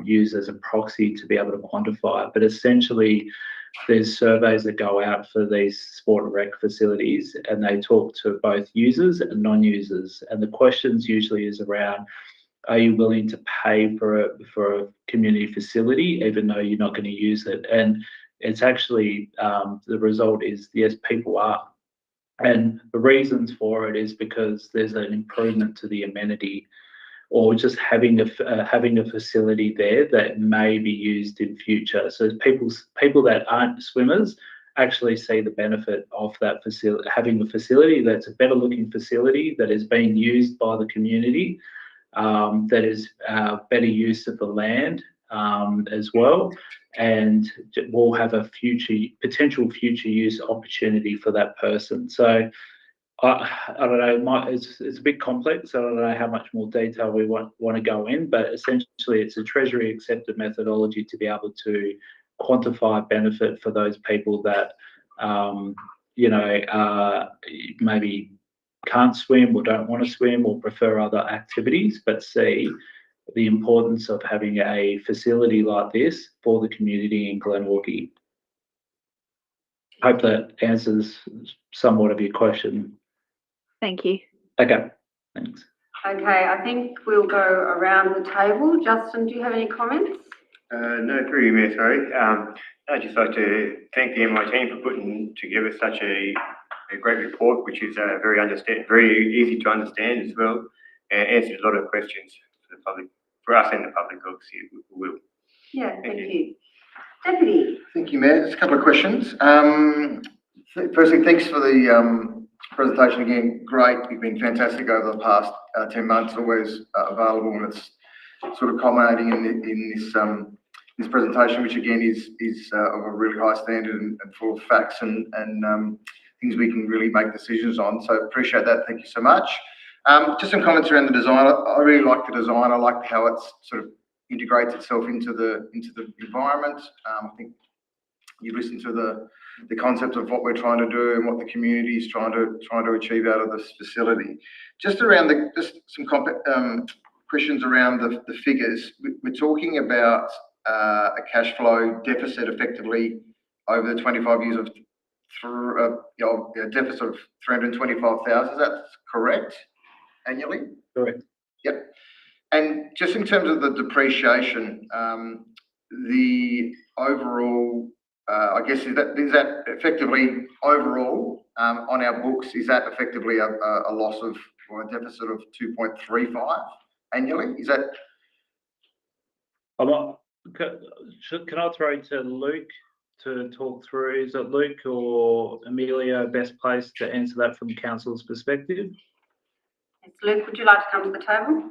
use as a proxy to be able to quantify it. But essentially, there's surveys that go out for these sport and rec facilities, and they talk to both users and non-users. And the questions usually is around, are you willing to pay for a community facility even though you're not going to use it? And it's actually the result is yes, people are. And the reasons for it is because there's an improvement to the amenity, or just having a facility there that may be used in future. So people that aren't swimmers actually see the benefit of that facility, having a facility that's a better looking facility that is being used by the community, that is better use of the land as well, and will have a potential future use opportunity for that person. So I don't know, it's a bit complex. I don't know how much more detail we want to go in, but essentially it's a Treasury accepted methodology to be able to quantify benefit for those people that maybe can't swim or don't want to swim or prefer other activities, but see the importance of having a facility like this for the community in Glenorchy. Hope that answers somewhat of your question. Thank you. Okay, thanks. Okay, I think we'll go around the table. Justin, do you have any comments? No, through you, Mayor, sorry. I'd just like to thank the MI team for putting together such a great report, which is very easy to understand as well, and answers a lot of questions for the public, for us and the public, obviously, we will. Yeah, thank you. Deputy. Thank you, Mayor. Just a couple of questions. Firstly, thanks for the presentation again. Great. You've been fantastic over the past 10 months. Always available, and it's sort of culminating in this presentation, which again is of a really high standard and full of facts and things we can really make decisions on. So appreciate that. Thank you so much. Just some comments around the design. I really like the design. I like how it's sort of integrates itself into the environment. I think you listen to the concept of what we're trying to do and what the community is trying to achieve out of this facility. Just around some questions around the figures. We're talking about a cash flow deficit effectively over the 25 years of a deficit of 325,000. Is that correct? Annually? Correct. Yep. And just in terms of the depreciation, the overall, I guess, is that effectively overall on our books, is that effectively a loss of or a deficit of 2.35 annually? Is that? Can I throw to Luke to talk through? Is it Luke or Amelia best placed to answer that from council's perspective? Yes, Luke, would you like to come to the table?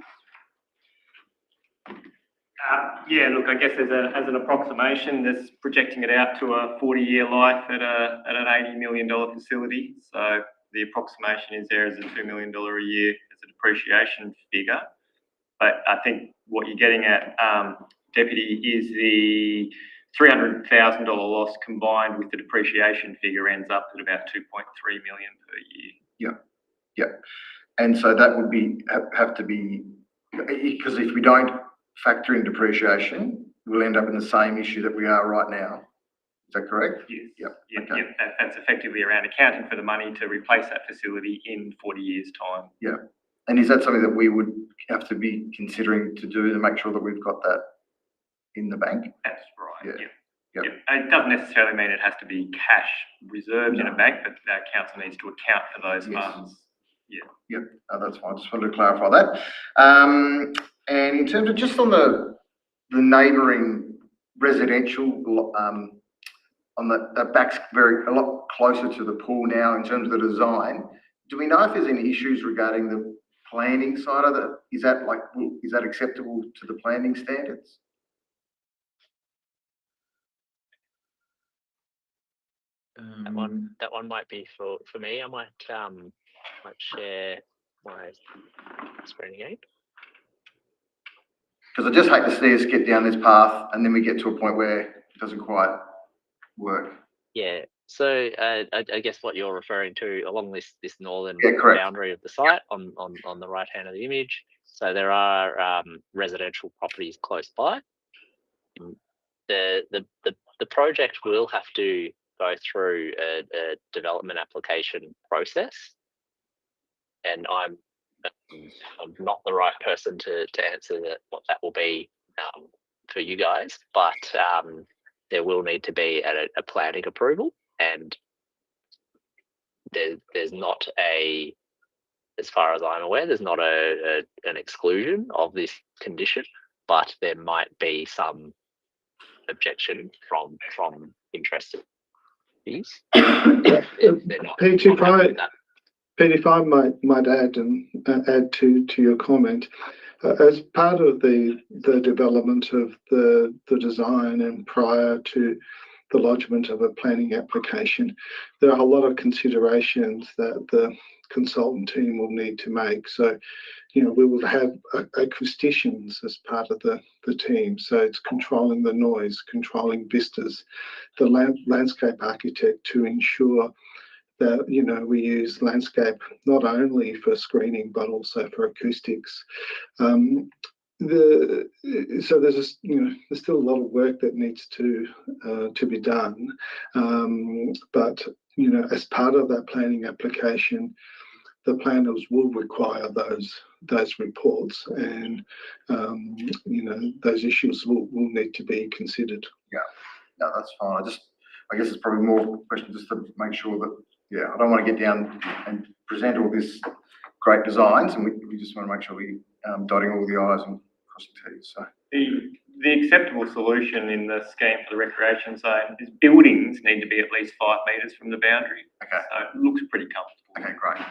Yeah, look, I guess as an approximation, that's projecting it out to a 40-year life at an $80 million facility. So the approximation is there as a $2 million a year as a depreciation figure. But I think what you're getting at, Deputy, is the $300,000 loss combined with the depreciation figure ends up at about 2.3 million per year. Yeah. And so that would have to be, because if we don't factor in depreciation, we'll end up in the same issue that we are right now. Is that correct? Yes. Yep. Yep. Okay. Yep. That's effectively around accounting for the money to replace that facility in 40 years' time. Yeah. And is that something that we would have to be considering to do to make sure that we've got that in the bank? That's right. Yeah. Yep. Yep. It doesn't necessarily mean it has to be cash reserved in a bank, but our council needs to account for those funds. Yeah. Yep. That's fine. Just wanted to clarify that. And in terms of just on the neighbouring residential, on that back's a lot closer to the pool now in terms of the design. Do we know if there's any issues regarding the planning side of that? Is that acceptable to the planning standards? That one might be for me. I might share my screen again. Because I just hate to see us get down this path and then we get to a point where it doesn't quite work. Yeah. So I guess what you're referring to along this northern correct. boundary of the site on the right hand of the image. So there are residential properties close by. The project will have to go through a development application process, and I'm not the right person to answer what that will be for you guys, but there will need to be a planning approval, and there's not as far as I'm aware, there's not an exclusion of this condition, but there might be some objection from interested parties. Pete, if I might add to your comment, as part of the development of the design and prior to the lodgement of a planning application, there are a lot of considerations that the consultant team will need to make. So, we will have acousticians as part of the team. So it's controlling the noise, controlling vistas, the landscape architect to ensure that, we use landscape not only for screening, but also for acoustics. So there's there's still a lot of work that needs to be done. But, as part of that planning application, the planners will require those reports, and those issues will need to be considered. Yeah, no, that's fine. I guess it's probably more a question just to make sure that, I don't want to get down and present all this great designs, and we just want to make sure we dotting all the I's and crossing T's. So the acceptable solution in the scheme for the recreation zone is buildings need to be at least 5 metres from the boundary. Okay. So it looks pretty comfortable. Okay, great.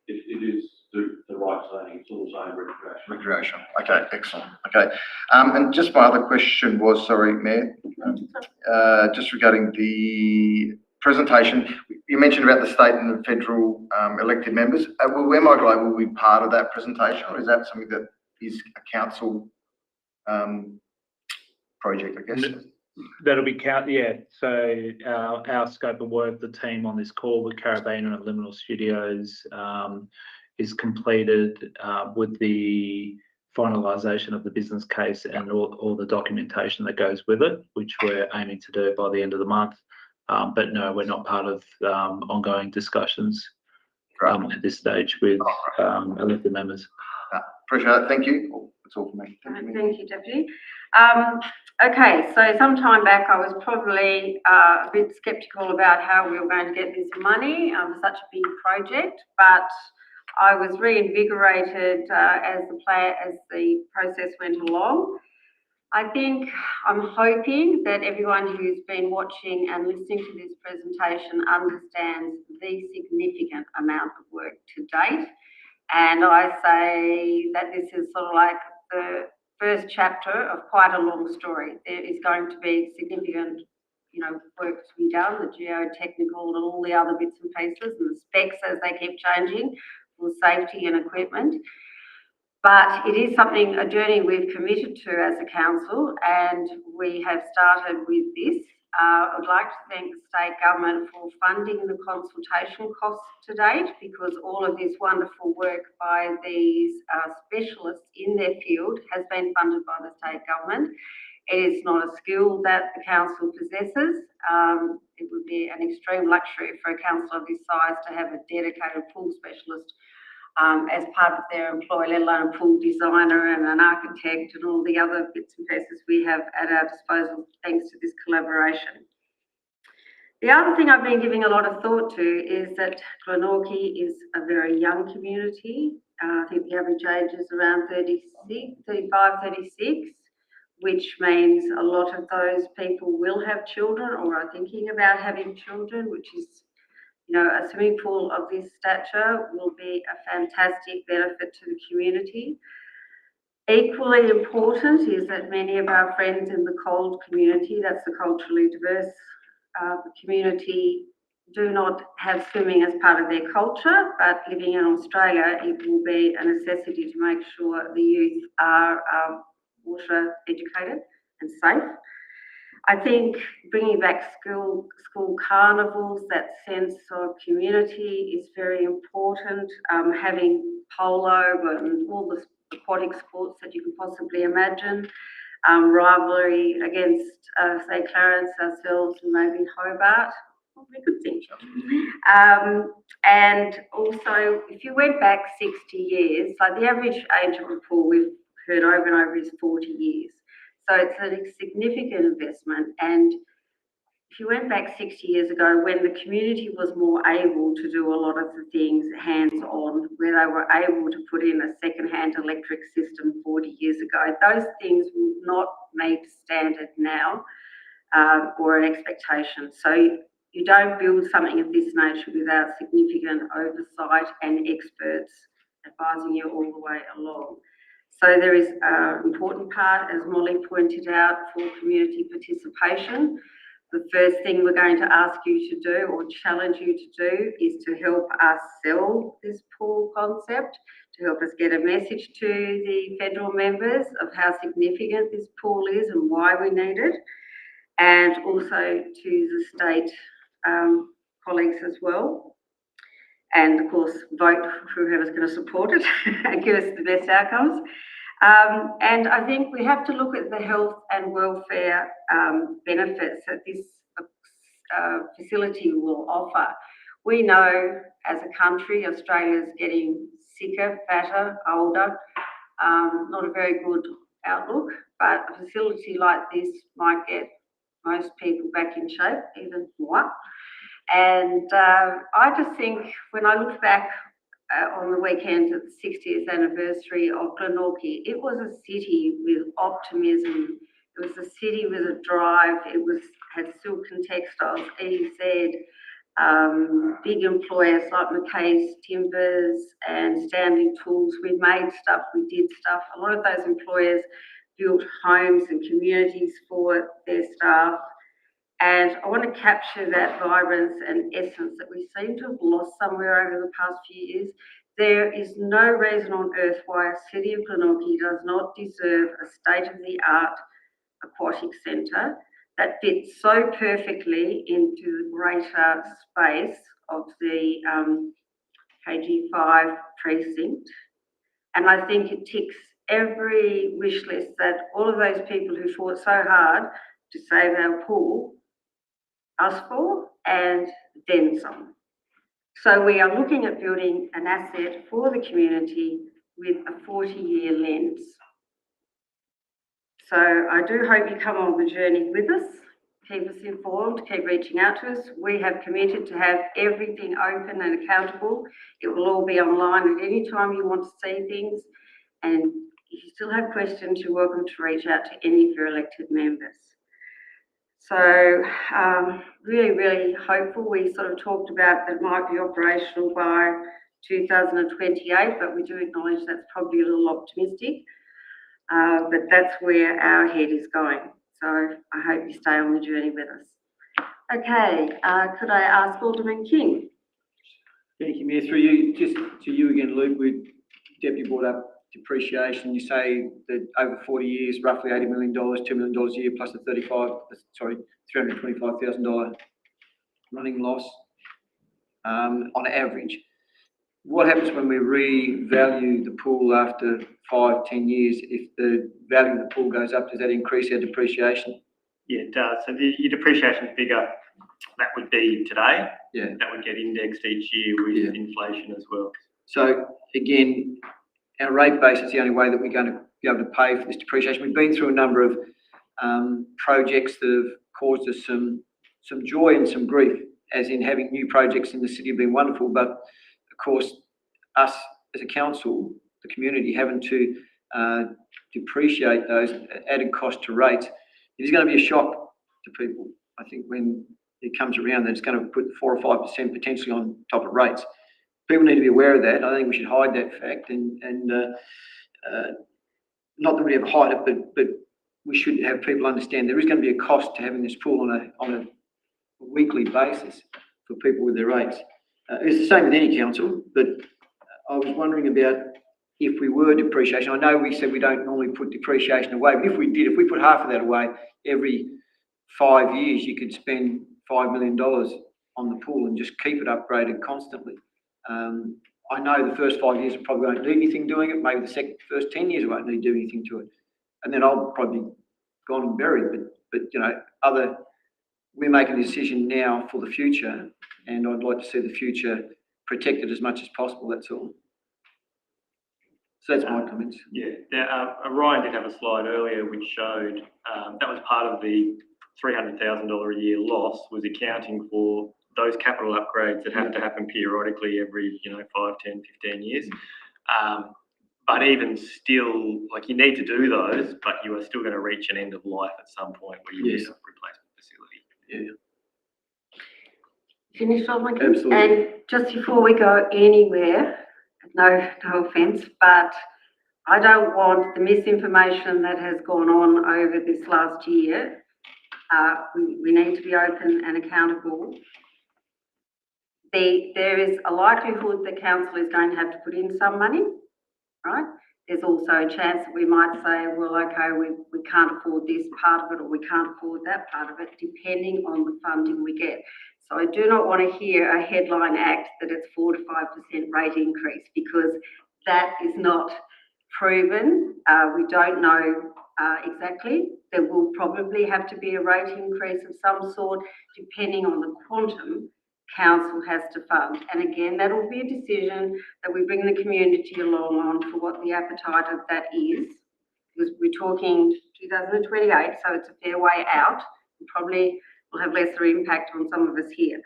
It is the right zoning, it's all zone recreation. Recreation. Okay, excellent. Okay. And just my other question was, sorry, Mayor, just regarding the presentation, you mentioned about the state and the federal elected members. Will MI Global be part of that presentation, or is that something that is a council project, I guess? That'll be yeah. So our scope of work, the team on this call with Caribbean and Liminal Studios is completed with the finalisation of the business case and all the documentation that goes with it, which we're aiming to do by the end of the month. But no, we're not part of ongoing discussions at this stage with elected members. Appreciate it. Thank you. That's all for me. Thank you, Deputy. Okay, so some time back I was probably a bit sceptical about how we were going to get this money for such a big project, but I was reinvigorated as the process went along. I'm hoping that everyone who's been watching and listening to this presentation understands the significant amount of work to date. And I say that this is sort of like the first chapter of quite a long story. There is going to be significant, work to be done, the geotechnical and all the other bits and pieces and the specs as they keep changing for safety and equipment. But it is a journey we've committed to as a council, and we have started with this. I would like to thank the state government for funding the consultation costs to date, because all of this wonderful work by these specialists in their field has been funded by the state government. It is not a skill that the council possesses. It would be an extreme luxury for a council of this size to have a dedicated pool specialist as part of their employ, let alone a pool designer and an architect and all the other bits and pieces we have at our disposal thanks to this collaboration. The other thing I've been giving a lot of thought to is that Glenorchy is a very young community. I think the average age is around 35, 36, which means a lot of those people will have children or are thinking about having children, which is a swimming pool of this stature will be a fantastic benefit to the community. Equally important is that many of our friends in the cold community, that's the culturally diverse community, do not have swimming as part of their culture, but living in Australia, it will be a necessity to make sure the youth are water educated and safe. I think bringing back school carnivals, that sense of community is very important. Having polo and all the aquatic sports that you can possibly imagine. Rivalry against, say, Clarence, ourselves, and maybe Hobart. We could think. And also, if you went back 60 years, like the average age of a pool we've heard over and over is 40 years. So it's a significant investment. And if you went back 60 years ago, when the community was more able to do a lot of the things hands-on, where they were able to put in a second-hand electric system 40 years ago, those things will not meet standard now or an expectation. So you don't build something of this nature without significant oversight and experts advising you all the way along. So there is an important part, as Molly pointed out, for community participation. The first thing we're going to ask you to do or challenge you to do is to help us sell this pool concept, to help us get a message to the federal members of how significant this pool is and why we need it, and also to the state colleagues as well. And of course, vote for whoever's going to support it and give us the best outcomes. And I think we have to look at the health and welfare benefits that this facility will offer. We know as a country, Australia's getting sicker, fatter, older, not a very good outlook, but a facility like this might get most people back in shape, even more. And I just think when I look back on the weekend of the 60th anniversary of Glenorchy, it was a city with optimism. It was a city with a drive. Had silk and textiles, EZ, big employers like McKay's Timbers and Stanley Tools. We made stuff, we did stuff. A lot of those employers built homes and communities for their staff. And I want to capture that vibrance and essence that we seem to have lost somewhere over the past few years. There is no reason on earth why a city of Glenorchy does not deserve a state-of-the-art aquatic centre that fits so perfectly into the greater space of the KG5 precinct. And I think it ticks every wish list that all of those people who fought so hard to save our pool asked for, and then some. So we are looking at building an asset for the community with a 40-year lens. So I do hope you come on the journey with us, keep us informed, keep reaching out to us. We have committed to have everything open and accountable. It will all be online at any time you want to see things. And if you still have questions, you're welcome to reach out to any of your elected members. So really, really hopeful. We sort of talked about that it might be operational by 2028, but we do acknowledge that's probably a little optimistic. But that's where our head is going. So I hope you stay on the journey with us. Okay, could I ask Alderman King? Thank you, Mayor. Through you, just to you again, Luke, Deputy brought up depreciation. You say that over 40 years, roughly $80 million, $2 million a year, plus a $325,000 running loss on average. What happens when we revalue the pool after 5-10 years? If the value of the pool goes up, does that increase our depreciation? Yeah, it does. So your depreciation figure, that would be today. Yeah. That would get indexed each year with inflation as well. So again, our rate base is the only way that we're going to be able to pay for this depreciation. We've been through a number of projects that have caused us some joy and some grief, as in having new projects in the city have been wonderful, but of course, us as a council, the community, having to depreciate those added cost to rates, it is going to be a shock to people. I think when it comes around, that it's going to put 4 or 5% potentially on top of rates. People need to be aware of that. I think we should hide that fact, and not that we ever hide it, but we should have people understand there is going to be a cost to having this pool on a weekly basis for people with their rates. It's the same with any council, but I was wondering about if we were depreciation. I know we said we don't normally put depreciation away, but if we did, if we put half of that away every 5 years, you could spend $5 million on the pool and just keep it upgraded constantly. I know the first 5 years I probably won't need anything doing it. Maybe the first 10 years I won't need to do anything to it, and then I'll probably be gone and buried. But you know, we're making a decision now for the future, and I'd like to see the future protected as much as possible. That's all. So that's my comments. Yeah, Ryan did have a slide earlier which showed that was part of the $300,000 a year loss, was accounting for those capital upgrades that have to happen periodically every 5, 10, 15 years. But even still, like, you need to do those, but you are still going to reach an end of life at some point where you need a replacement facility. Yeah. Finished, Alderman? Absolutely. And just before we go anywhere, no offence, but I don't want the misinformation that has gone on over this last year. We need to be open and accountable. There is a likelihood the council is going to have to put in some money, right? There's also a chance that we might say, well, okay, we can't afford this part of it, or we can't afford that part of it, depending on the funding we get. So I do not want to hear a headline act that it's 4 to 5% rate increase, because that is not proven. We don't know exactly. There will probably have to be a rate increase of some sort, depending on the quantum council has to fund. And again, that will be a decision that we bring the community along on for what the appetite of that is, because we're talking 2028, so it's a fair way out. And probably will have lesser impact on some of us here.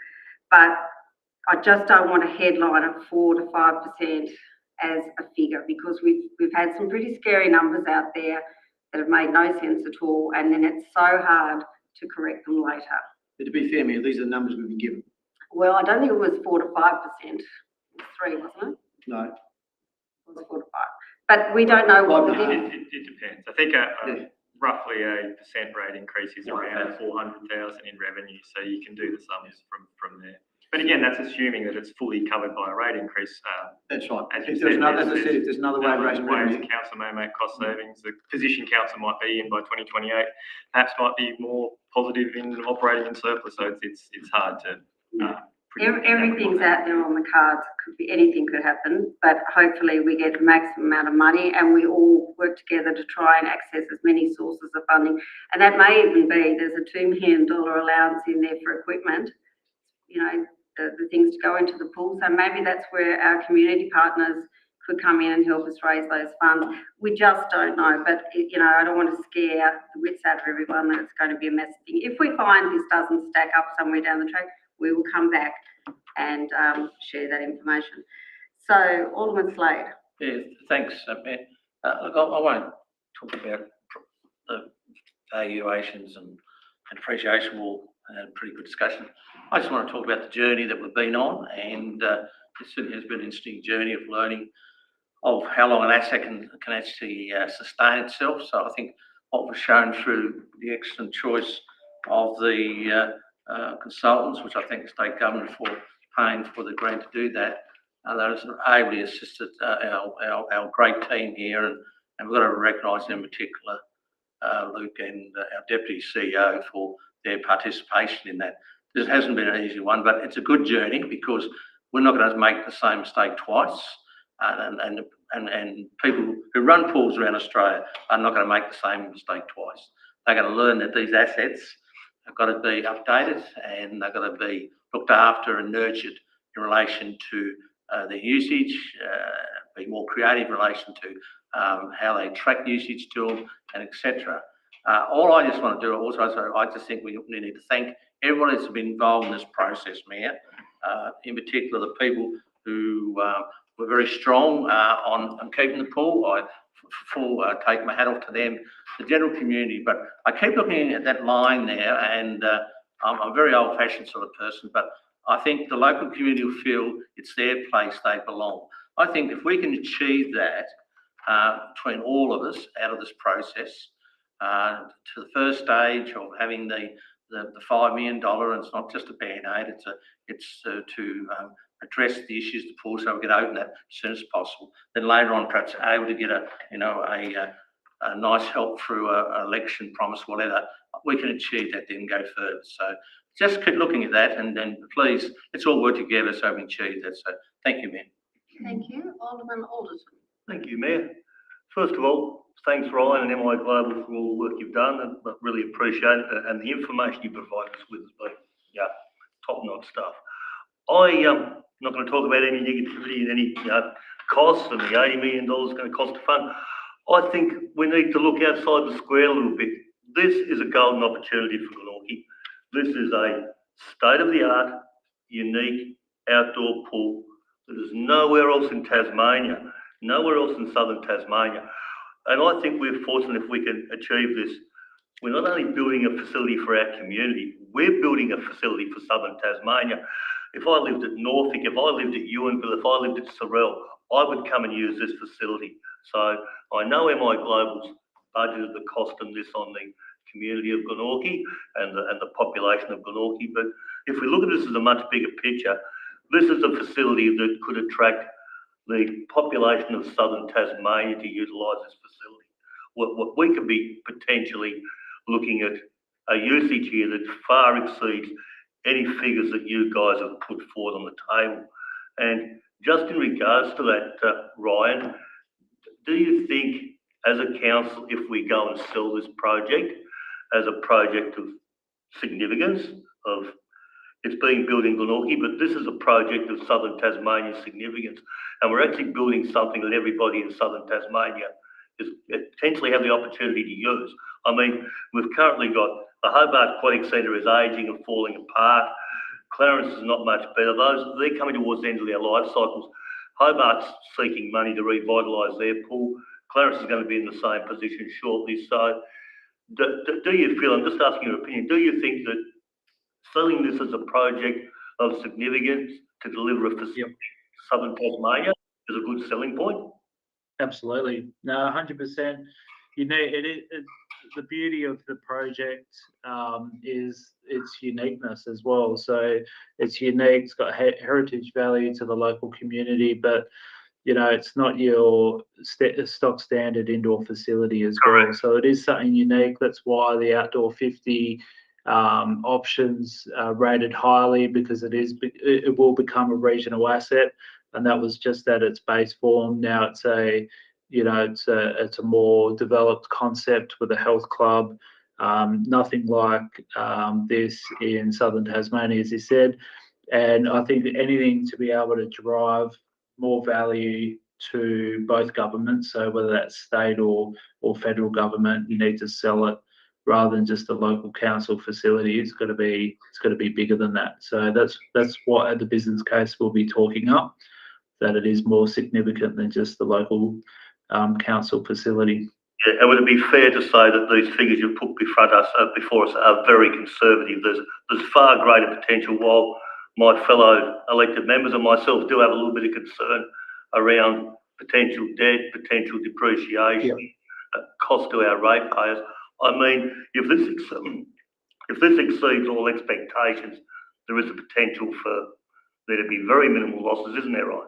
But I just don't want a headline of 4 to 5% as a figure, because we've had some pretty scary numbers out there that have made no sense at all, and then it's so hard to correct them later. But to be fair, Mayor, these are the numbers we've been given. Well, I don't think it was 4 to 5%. It was 3, wasn't it? No. It was 4 to 5. But we don't know what the Well, difference. It depends. I think roughly a percent rate increase is around 400,000 in revenue, so you can do the sums from there. But again, that's assuming that it's fully covered by a rate increase. That's right. As you If there's said, another, as I said, if there's another way of raising ways revenue. the council may make cost savings. The position council might be in by 2028, perhaps might be more positive in operating in surplus. So it's hard to predict. Everything's out there on the cards. Could be anything could happen, but hopefully we get the maximum amount of money and we all work together to try and access as many sources of funding. And that may even be there's a $2 million allowance in there for equipment. You know, the things to go into the pool. So maybe that's where our community partners could come in and help us raise those funds. We just don't know, but you know, I don't want to scare the wits out of everyone that it's going to be a massive thing. If we find this doesn't stack up somewhere down the track, we will come back and share that information. So Alderman Slade. Yeah, thanks, Mayor. Look, I won't talk about the valuations and appreciation. We'll have a pretty good discussion. I just want to talk about the journey that we've been on, and it certainly has been an interesting journey of learning of how long an asset can actually sustain itself. So I think what was shown through the excellent choice of the consultants, which I thank the state government for paying for the grant to do that, those ably assisted our great team here, and we've got to recognise in particular Luke and our Deputy CEO for their participation in that. This hasn't been an easy one, but it's a good journey because we're not going to make the same mistake twice. And people who run pools around Australia are not going to make the same mistake twice. They're going to learn that these assets have got to be updated and they've got to be looked after and nurtured in relation to their usage, be more creative in relation to how they track usage to them, and etc. All I just want to do also, so I just think we need to thank everyone that's been involved in this process, Mayor, in particular the people who were very strong on keeping the pool. I take my hat off to them, the general community, but I keep looking at that line there, and I'm a very old-fashioned sort of person, but I think the local community will feel it's their place, they belong. I think if we can achieve that between all of us out of this process, to the first stage of having the $5 million, and it's not just a band-aid, it's to address the issues of the pool so we can open that as soon as possible. Then later on, perhaps able to get a nice help through an election promise, whatever, we can achieve that then go further. So just keep looking at that, and then please, let's all work together so we can achieve that. So thank you, Mayor. Thank you. Alderman Alderson. Thank you, Mayor. First of all, thanks Ryan and MI Global for all the work you've done, and really appreciate it, and the information you provided us with has been top-notch stuff. I'm not going to talk about any negativity and any costs and the $80 million going to cost to fund. I think we need to look outside the square a little bit. This is a golden opportunity for Glenorchy. This is a state-of-the-art, unique outdoor pool that is nowhere else in Tasmania, nowhere else in southern Tasmania. And I think we're fortunate if we can achieve this. We're not only building a facility for our community, we're building a facility for southern Tasmania. If I lived at Norfolk, if I lived at Ewanville, if I lived at Sorell, I would come and use this facility. So I know MI Global's budgeted the cost of this on the community of Glenorchy and the population of Glenorchy, but if we look at this as a much bigger picture, this is a facility that could attract the population of southern Tasmania to utilise this facility. What we could be potentially looking at a usage here that far exceeds any figures that you guys have put forward on the table. And just in regards to that, Ryan, do you think as a council, if we go and sell this project as a project of significance, of it's being built in Glenorchy, but this is a project of southern Tasmania significance, and we're actually building something that everybody in southern Tasmania is potentially have the opportunity to use. I mean, we've currently got the Hobart Aquatic Centre is ageing and falling apart. Clarence is not much better. They're coming towards the end of their life cycles. Hobart's seeking money to revitalise their pool. Clarence is going to be in the same position shortly. So do you feel, I'm just asking your opinion, do you think that selling this as a project of significance to deliver a facility to southern Tasmania is a good selling point? Absolutely. No, 100%. You know, the beauty of the project is its uniqueness as well. So it's unique, it's got heritage value to the local community, but you know, it's not your stock standard indoor facility as well. So it is something unique. That's why the Outdoor 50 options rated highly, because it will become a regional asset, and that was just at its base form. Now it's it's a more developed concept with a health club. Nothing like this in southern Tasmania, as you said. And I think anything to be able to drive more value to both governments, so whether that's state or federal government, you need to sell it rather than just a local council facility. It's got to be bigger than that. So that's what the business case will be talking up, that it is more significant than just the local council facility. Yeah, and would it be fair to say that these figures you've put before us are very conservative? There's far greater potential, while my fellow elected members and myself do have a little bit of concern around potential debt, potential depreciation, cost to our ratepayers. I mean, if this exceeds all expectations, there is a potential for there to be very minimal losses, isn't there, right?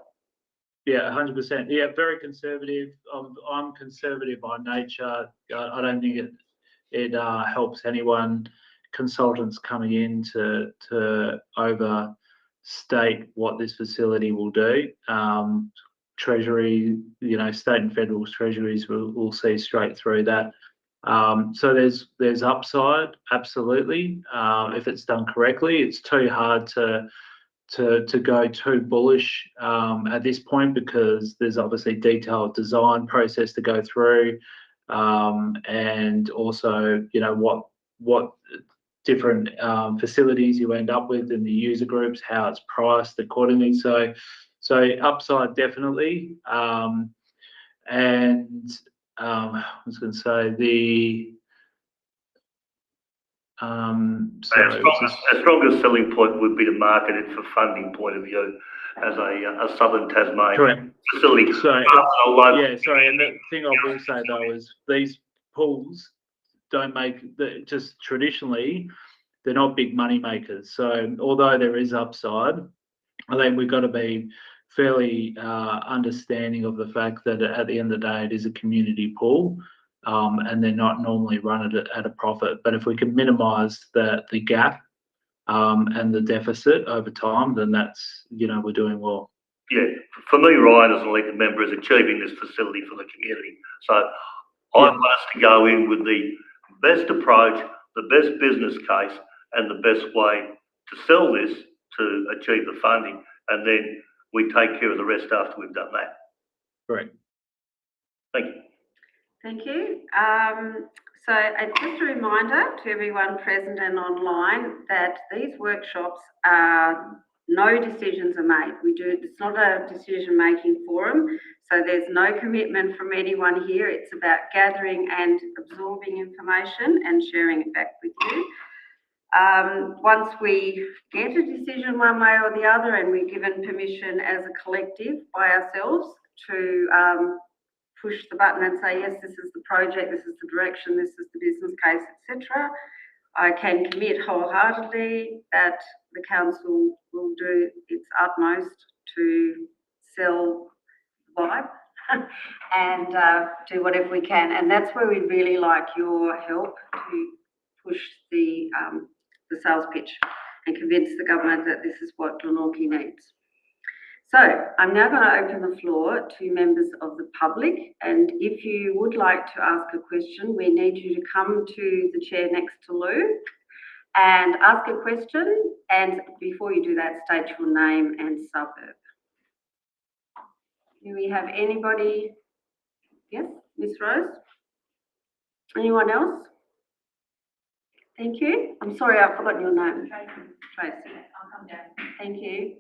Yeah, 100%. Yeah, very conservative. I'm conservative by nature. I don't think it helps anyone, consultants coming in to overstate what this facility will do. Treasury, state and federal treasuries will see straight through that. So there's upside, absolutely. If it's done correctly, it's too hard to go too bullish at this point, because there's obviously detailed design process to go through, and also what different facilities you end up with in the user groups, how it's priced accordingly. So upside definitely, and I was going to say a stronger selling point would be to market it for funding point of view as a southern Tasmanian facility. And the thing I will say though is these pools don't just traditionally, they're not big money makers. So although there is upside, I think we've got to be fairly understanding of the fact that at the end of the day, it is a community pool. And they're not normally run at a profit. But if we can minimise the gap and the deficit over time, then that's, we're doing well. Yeah, for me, Ryan, as an elected member, is achieving this facility for the community. So I want us to go in with the best approach, the best business case, and the best way to sell this to achieve the funding, and then we take care of the rest after we've done that. Great. Thank you. Thank you. So just a reminder to everyone present and online that these workshops no decisions are made. It's not a decision-making forum, so there's no commitment from anyone here. It's about gathering and absorbing information and sharing it back with you. Once we get a decision one way or the other, and we're given permission as a collective by ourselves to push the button and say, yes, this is the project, this is the direction, this is the business case, etc., I can commit wholeheartedly that the council will do its utmost to sell the vibe and do whatever we can. And that's where we'd really like your help to push the sales pitch and convince the government that this is what Glenorchy needs. So I'm now going to open the floor to members of the public, and if you would like to ask a question, we need you to come to the chair next to Lou and ask a question, and before you do that, state your name and suburb. Do we have anybody? Yes, Miss Rose? Anyone else? Thank you. I'm sorry, I've forgotten your name. Tracy. I'll come down. Thank you.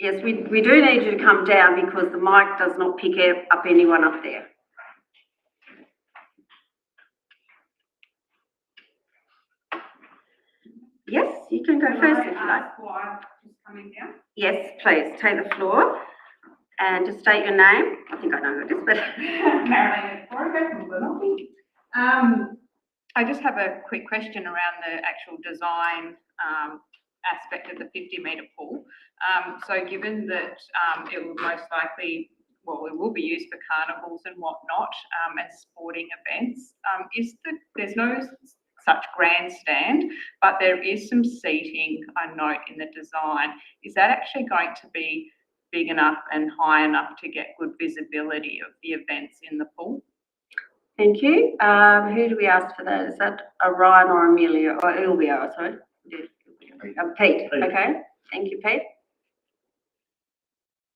Yes, we do need you to come down because the mic does not pick up anyone up there. Yes, you can go first if you like. Yes, please, take the floor and just state your name. I think I know who it is, but Marilyn Corrigan from Glenorchy. I just have a quick question around the actual design aspect of the 50-metre pool. So given that it will most likely, well, it will be used for carnivals and whatnot, and sporting events, there's no such grandstand, but there is some seating, I note, in the design. Is that actually going to be big enough and high enough to get good visibility of the events in the pool? thank you. Who do we ask for that? Is that Ryan or Amelia or Ilvia? Sorry, Pete. Okay, thank you, Pete.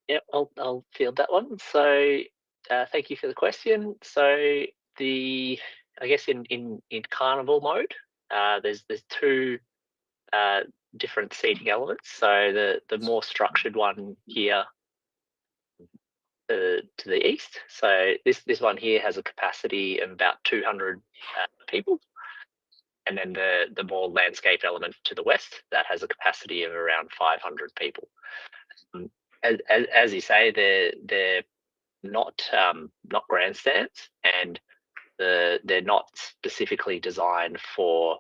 Yep, I'll field that one. So thank you for the question. So I guess in carnival mode, there's two different seating elements. So the more structured one here to the east. So this one here has a capacity of about 200 people. And then the more landscape element to the west, that has a capacity of around 500 people. As you say, they're not grandstands, and they're not specifically designed for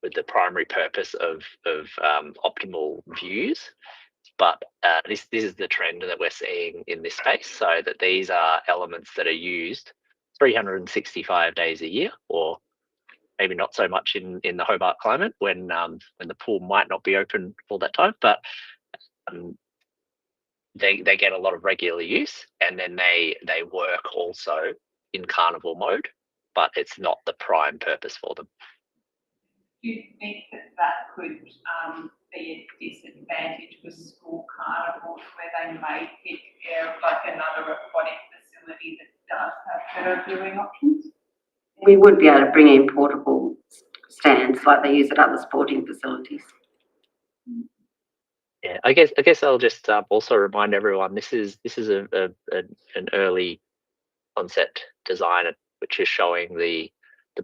with the primary purpose of optimal views. But this is the trend that we're seeing in this space, so that these are elements that are used 365 days a year, or maybe not so much in the Hobart climate when the pool might not be open all that time, but they get a lot of regular use, and then they work also in carnival mode, but it's not the prime purpose for them. Do you think that could be a disadvantage for school carnivals where they may pick like another aquatic facility that does have better viewing options? We would be able to bring in portable stands like they use at other sporting facilities. Yeah, I guess I'll just also remind everyone this is an early concept design which is showing the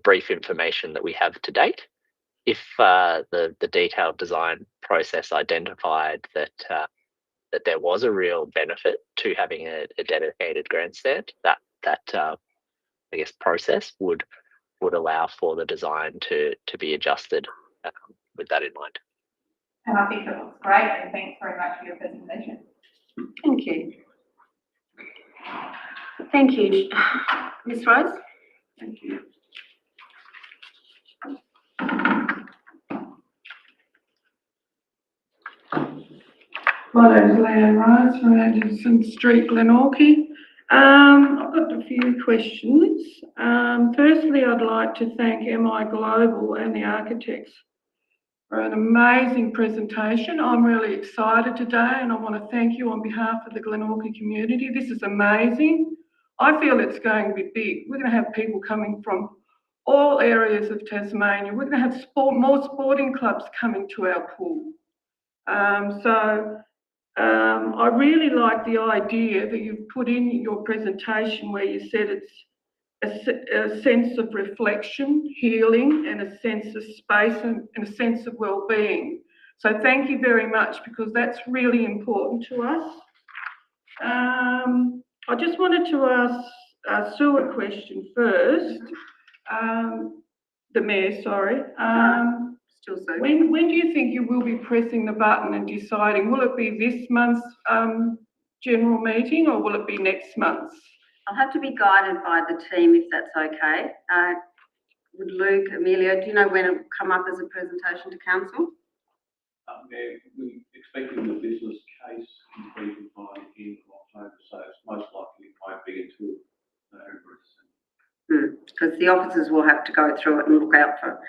brief information that we have to date. If the detailed design process identified that there was a real benefit to having a dedicated grandstand, that I guess process would allow for the design to be adjusted with that in mind. And I think it looks great, and thanks very much for your presentation. Thank you. Thank you. Ms. Rose? Thank you. My name is Leanne Rose from Anderson Street, Glenorchy. I've got a few questions. Firstly, I'd like to thank MI Global and the architects for an amazing presentation. I'm really excited today, and I want to thank you on behalf of the Glenorchy community. This is amazing. I feel it's going to be big. We're going to have people coming from all areas of Tasmania. We're going to have more sporting clubs coming to our pool. I really like the idea that you've put in your presentation where you said it's a sense of reflection, healing, and a sense of space and a sense of well-being. So thank you very much, because that's really important to us. I just wanted to ask Sue a question first. The Mayor, sorry. When do you think you will be pressing the button and deciding, will it be this month's general meeting or will it be next month's? I'll have to be guided by the team if that's okay. Would Luke, Amelia, do you know when it will come up as a presentation to council? We're expecting the business case completed by the end of October, so it's most likely it won't be until November. Because the officers will have to go through it and look out for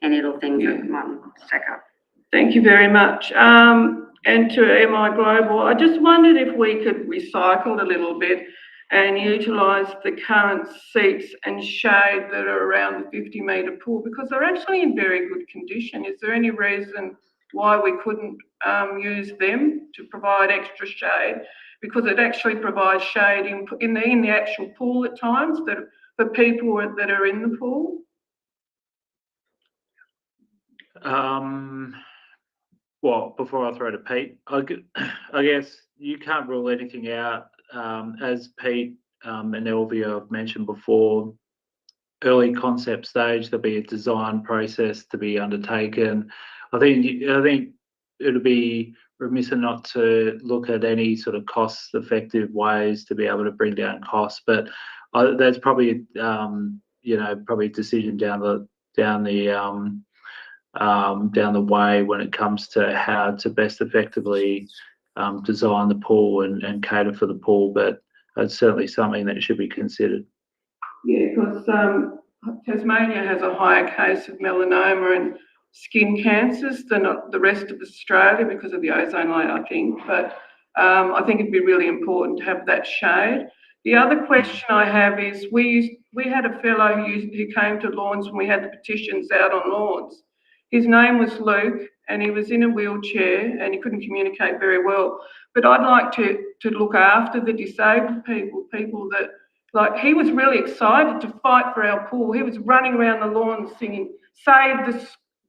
any little things that might stack up. Thank you very much. And to MI Global, I just wondered if we could recycle a little bit and utilise the current seats and shade that are around the 50-metre pool, because they're actually in very good condition. Is there any reason why we couldn't use them to provide extra shade, because it actually provides shade in the actual pool at times that for people that are in the pool. Well, before I throw to Pete, I guess you can't rule anything out. As Pete and Elvia have mentioned before, early concept stage, there'll be a design process to be undertaken. I think it'll be remiss not to look at any sort of cost-effective ways to be able to bring down costs. But there's probably probably a decision down the way when it comes to how to best effectively design the pool and cater for the pool. But it's certainly something that should be considered. Yeah, because Tasmania has a higher case of melanoma and skin cancers than the rest of Australia because of the ozone layer, I think. But I think it'd be really important to have that shade. The other question I have is we had a fellow who came to Lawns when we had the petitions out on Lawns. His name was Luke, and he was in a wheelchair and he couldn't communicate very well. But I'd like to look after the disabled people that, like, he was really excited to fight for our pool. He was running around the lawn singing, "Save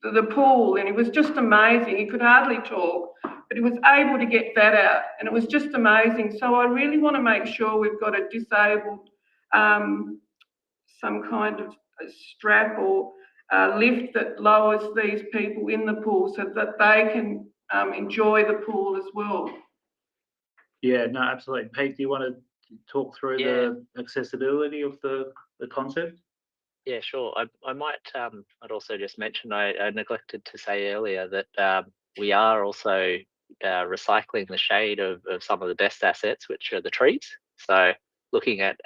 the pool," and it was just amazing. He could hardly talk, but he was able to get that out, and it was just amazing. So I really want to make sure we've got a disabled, some kind of a strap or lift that lowers these people in the pool so that they can enjoy the pool as well. Yeah, no, absolutely. Pete, do you want to talk through the accessibility of the concept? Yeah, sure. I might, I'd also just mention, I neglected to say earlier that we are also recycling the shade of some of the best assets, which are the trees. So looking at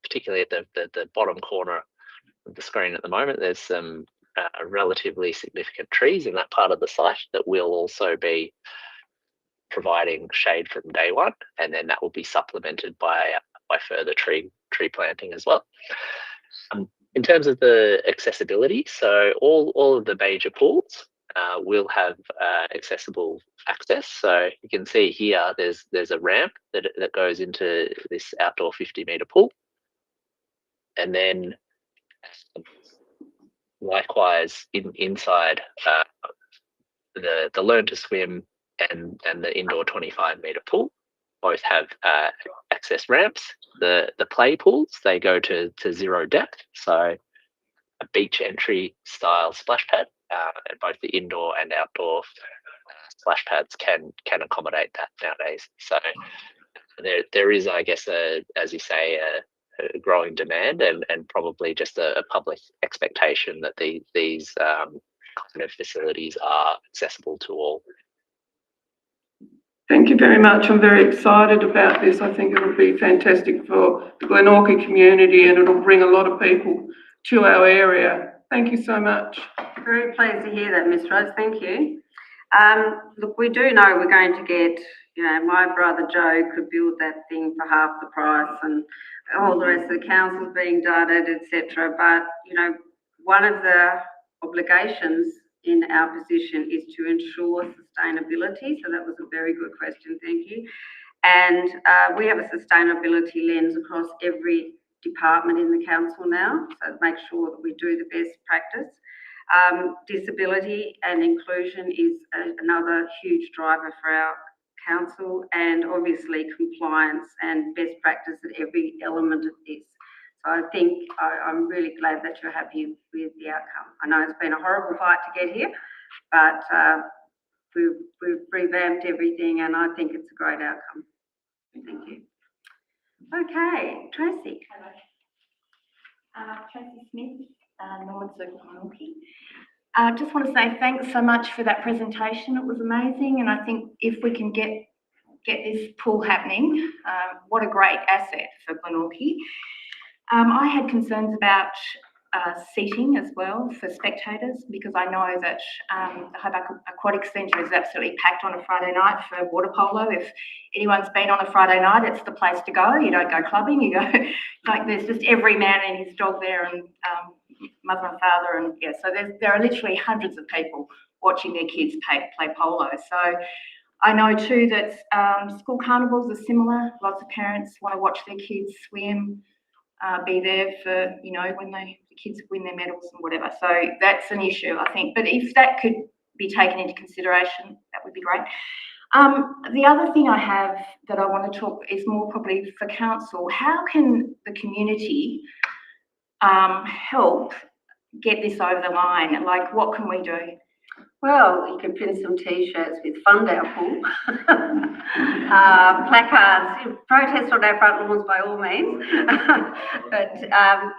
particularly at the bottom corner of the screen at the moment, there's some relatively significant trees in that part of the site that will also be providing shade from day one, and then that will be supplemented by further tree planting as well. In terms of the accessibility, so all of the major pools will have accessible access. So you can see here there's a ramp that goes into this outdoor 50-meter pool, and then likewise inside the Learn to Swim and the indoor 25-meter pool both have access ramps. The play pools, they go to zero depth, so a beach entry style splash pad, and both the indoor and outdoor splash pads can accommodate that nowadays. So there is, I guess, as you say, a growing demand and probably just a public expectation that these kind of facilities are accessible to all. Thank you very much. I'm very excited about this. I think it'll be fantastic for the Glenorchy community and it'll bring a lot of people to our area. Thank you so much. Very pleased to hear that, Ms. Rose. Thank you. Look, we do know we're going to get, my brother Joe could build that thing for half the price and all the rest of the councils being dotted, etc. But, one of the obligations in our position is to ensure sustainability. So that was a very good question, thank you. And we have a sustainability lens across every department in the council now, so make sure that we do the best practice. Disability and inclusion is another huge driver for our council, and obviously compliance and best practice at every element of this. So I think I'm really glad that you're happy with the outcome. I know it's been a horrible fight to get here, but we've revamped everything and I think it's a great outcome. Thank you. Okay, Tracy. Hello. Tracy Smith, Norman Circle, Glenorchy. I just want to say thanks so much for that presentation. It was amazing, and I think if we can get this pool happening, what a great asset for Glenorchy. I had concerns about seating as well for spectators, because I know that the Hobart Aquatic Centre is absolutely packed on a Friday night for water polo. If anyone's been on a Friday night, it's the place to go. You don't go clubbing, you go, like there's just every man and his dog there, and mother and father, and yeah, so there are literally hundreds of people watching their kids play polo. So I know too that school carnivals are similar. Lots of parents want to watch their kids swim, be there for, you know, when the kids win their medals and whatever. So that's an issue, I think. But if that could be taken into consideration, that would be great. The other thing I have that I want to talk is more probably for council. How can the community help get this over the line? Like, what can we do? Well, you can print some T-shirts with "Fund Our Pool," placards, protest on our front lawns by all means. But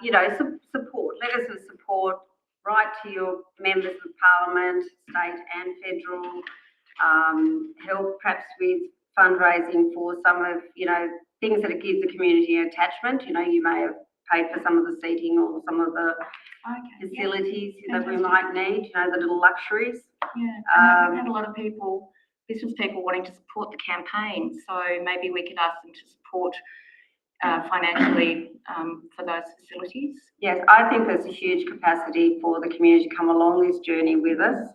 you know, support, letters of support, write to your members of parliament, state and federal. Help perhaps with fundraising for some of, you know, things that it gives the community an attachment. You know, you may have paid for some of the seating or some of the facilities that we might need, you know, the little luxuries. Yeah, we've had a lot of people, business people wanting to support the campaign, so maybe we could ask them to support financially for those facilities. Yes, I think there's a huge capacity for the community to come along this journey with us.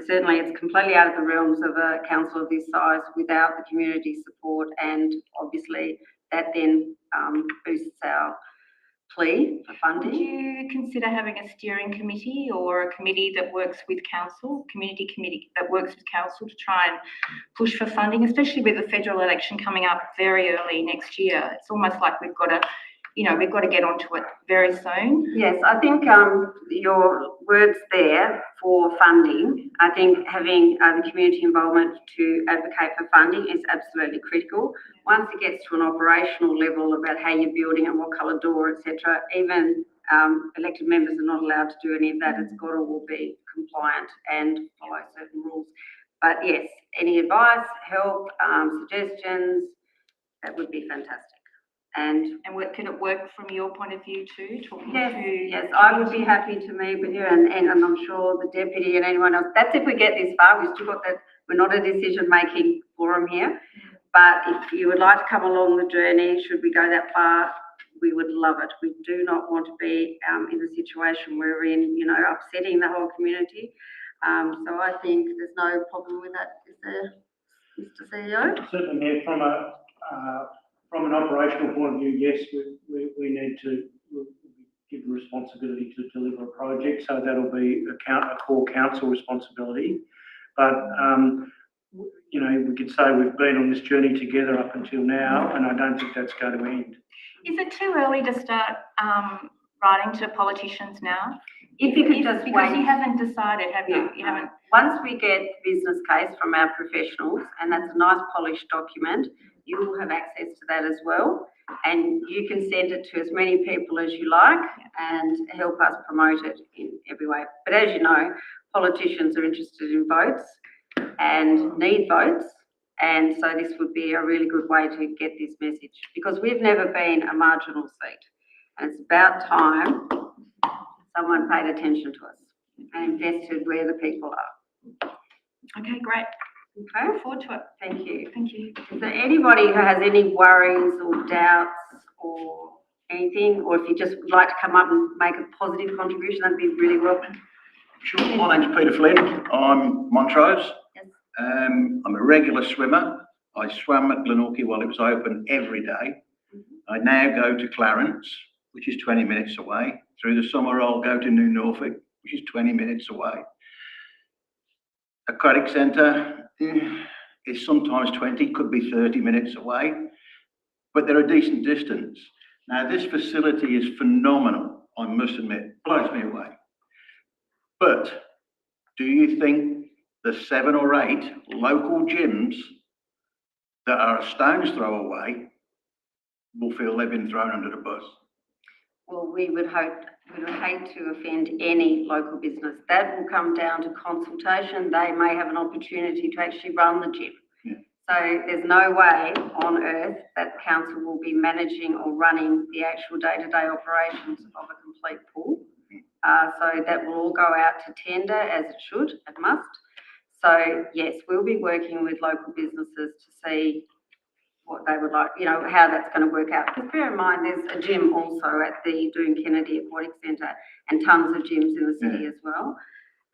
Certainly it's completely out of the realms of a council of this size without the community support, and obviously that then boosts our plea for funding. Would you consider having a steering committee or a committee that works with council, community committee that works with council to try and push for funding, especially with the federal election coming up very early next year? It's almost like we've got to, you know, we've got to get onto it very soon. Yes, I think your words there for funding, I think having the community involvement to advocate for funding is absolutely critical. Once it gets to an operational level about how you're building and what colour door, etc., even elected members are not allowed to do any of that. It's got to all be compliant and follow certain rules. But yes, any advice, help, suggestions, that would be fantastic. And could it work from your point of view too? Yes, I would be happy to meet with you, and I'm sure the deputy and anyone else. That's if we get this far. We've still got that. We're not a decision-making forum here, but if you would like to come along the journey, should we go that far, we would love it. We do not want to be in the situation we're in, you know, upsetting the whole community. So I think there's no problem with that, is there, Mr. CEO? Certainly, Mayor, from an operational point of view, yes, we need to give the responsibility to deliver a project, so that'll be a core council responsibility. But you know, we could say we've been on this journey together up until now, and I don't think that's going to end. Is it too early to start writing to politicians now? If you could just because wait. you haven't decided, have you? You haven't. Once we get the business case from our professionals, and that's a nice polished document, you will have access to that as well, and you can send it to as many people as you like and help us promote it in every way. But as you know, politicians are interested in votes and need votes, and so this would be a really good way to get this message, because we've never been a marginal seat, and it's about time someone paid attention to us and invested where the people are. Okay, great. Okay. Look forward to it. Thank you. Thank you. Is there anybody who has any worries or doubts or anything, or if you just would like to come up and make a positive contribution, that'd be really welcome. Sure. My name's Peter Flynn. I'm Montrose. Yes. I'm a regular swimmer. I swam at Glenorchy while it was open every day. I now go to Clarence, which is 20 minutes away. Through the summer, I'll go to New Norfolk, which is 20 minutes away. Aquatic Centre is sometimes 20, could be 30 minutes away, but they're a decent distance. Now, this facility is phenomenal, I must admit, blows me away. But do you think the 7 or 8 local gyms that are a stone's throw away will feel they've been thrown under the bus? Well, we would hate to offend any local business. That will come down to consultation. They may have an opportunity to actually run the gym. Yeah. So there's no way on earth that council will be managing or running the actual day-to-day operations of a complete pool. So that will all go out to tender, as it should, it must. So yes, we'll be working with local businesses to see what they would like, you know, how that's going to work out. Because bear in mind, there's a gym also at the Doon Kennedy Aquatic Centre and tons of gyms in the city as well.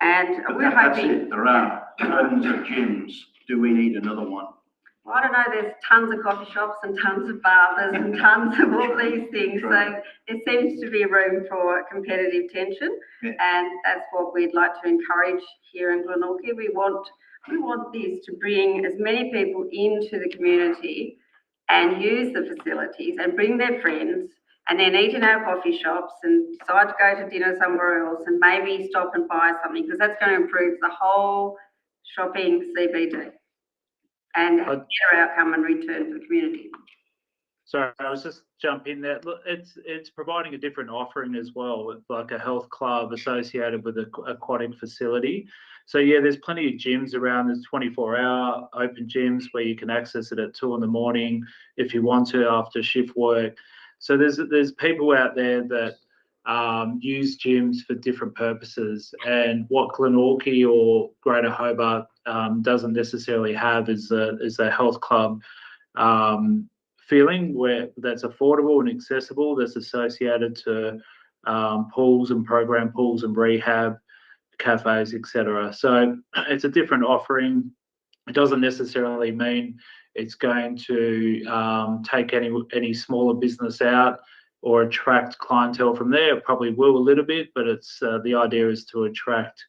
And But we're that's hoping. it. There are tons of gyms. Do we need another one? Well, I don't know, there's tons of coffee shops and tons of barbers and tons of all these things. So there seems to be room for competitive tension. Yeah. And that's what we'd like to encourage here in Glenorchy. We want this to bring as many people into the community and use the facilities and bring their friends and then eat in our coffee shops and decide to go to dinner somewhere else and maybe stop and buy something, because that's going to improve the whole shopping CBD and a better outcome and return for the community. Sorry, I was just jumping there. Look, it's providing a different offering as well, with like a health club associated with an aquatic facility. So yeah, there's plenty of gyms around. There's 24-hour open gyms where you can access it at 2 a.m. if you want to after shift work. So there's people out there that use gyms for different purposes, and what Glenorchy or Greater Hobart doesn't necessarily have is a health club feeling where that's affordable and accessible, that's associated to pools and program pools and rehab, cafes, etc. So it's a different offering. It doesn't necessarily mean it's going to take any smaller business out or attract clientele from there. It probably will a little bit, but it's the idea is to attract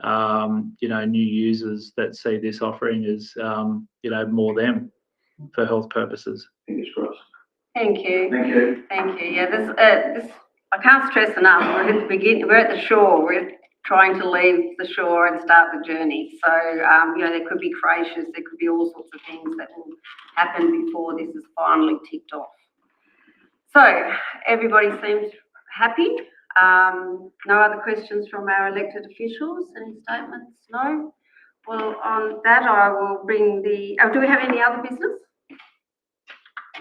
new users that see this offering as more them for health purposes. Fingers crossed. Thank you. Thank you. Thank you. Yeah, this I can't stress enough. We're at the beginning. We're at the shore. We're trying to leave the shore and start the journey. So there could be crashes. There could be all sorts of things that will happen before this is finally ticked off. So everybody seems happy. No other questions from our elected officials? Any statements? No? Well, on that, I will bring do we have any other business?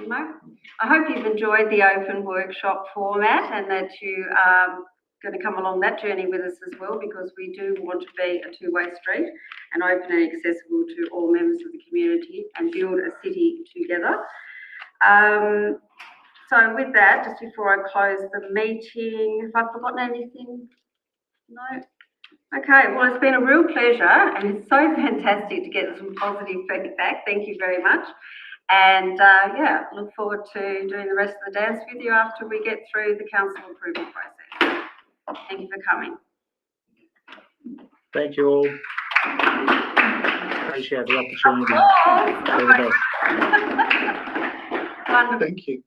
No? I hope you've enjoyed the open workshop format and that you are going to come along that journey with us as well, because we do want to be a two-way street and open and accessible to all members of the community and build a city together. So with that, just before I close the meeting, have I forgotten anything? No? Okay, well, it's been a real pleasure and it's so fantastic to get some positive feedback. Thank you very much. And look forward to doing the rest of the dance with you after we get through the council approval process. Thank you for coming. Thank you all. Appreciate the opportunity. All the best. Wonderful. Thank you.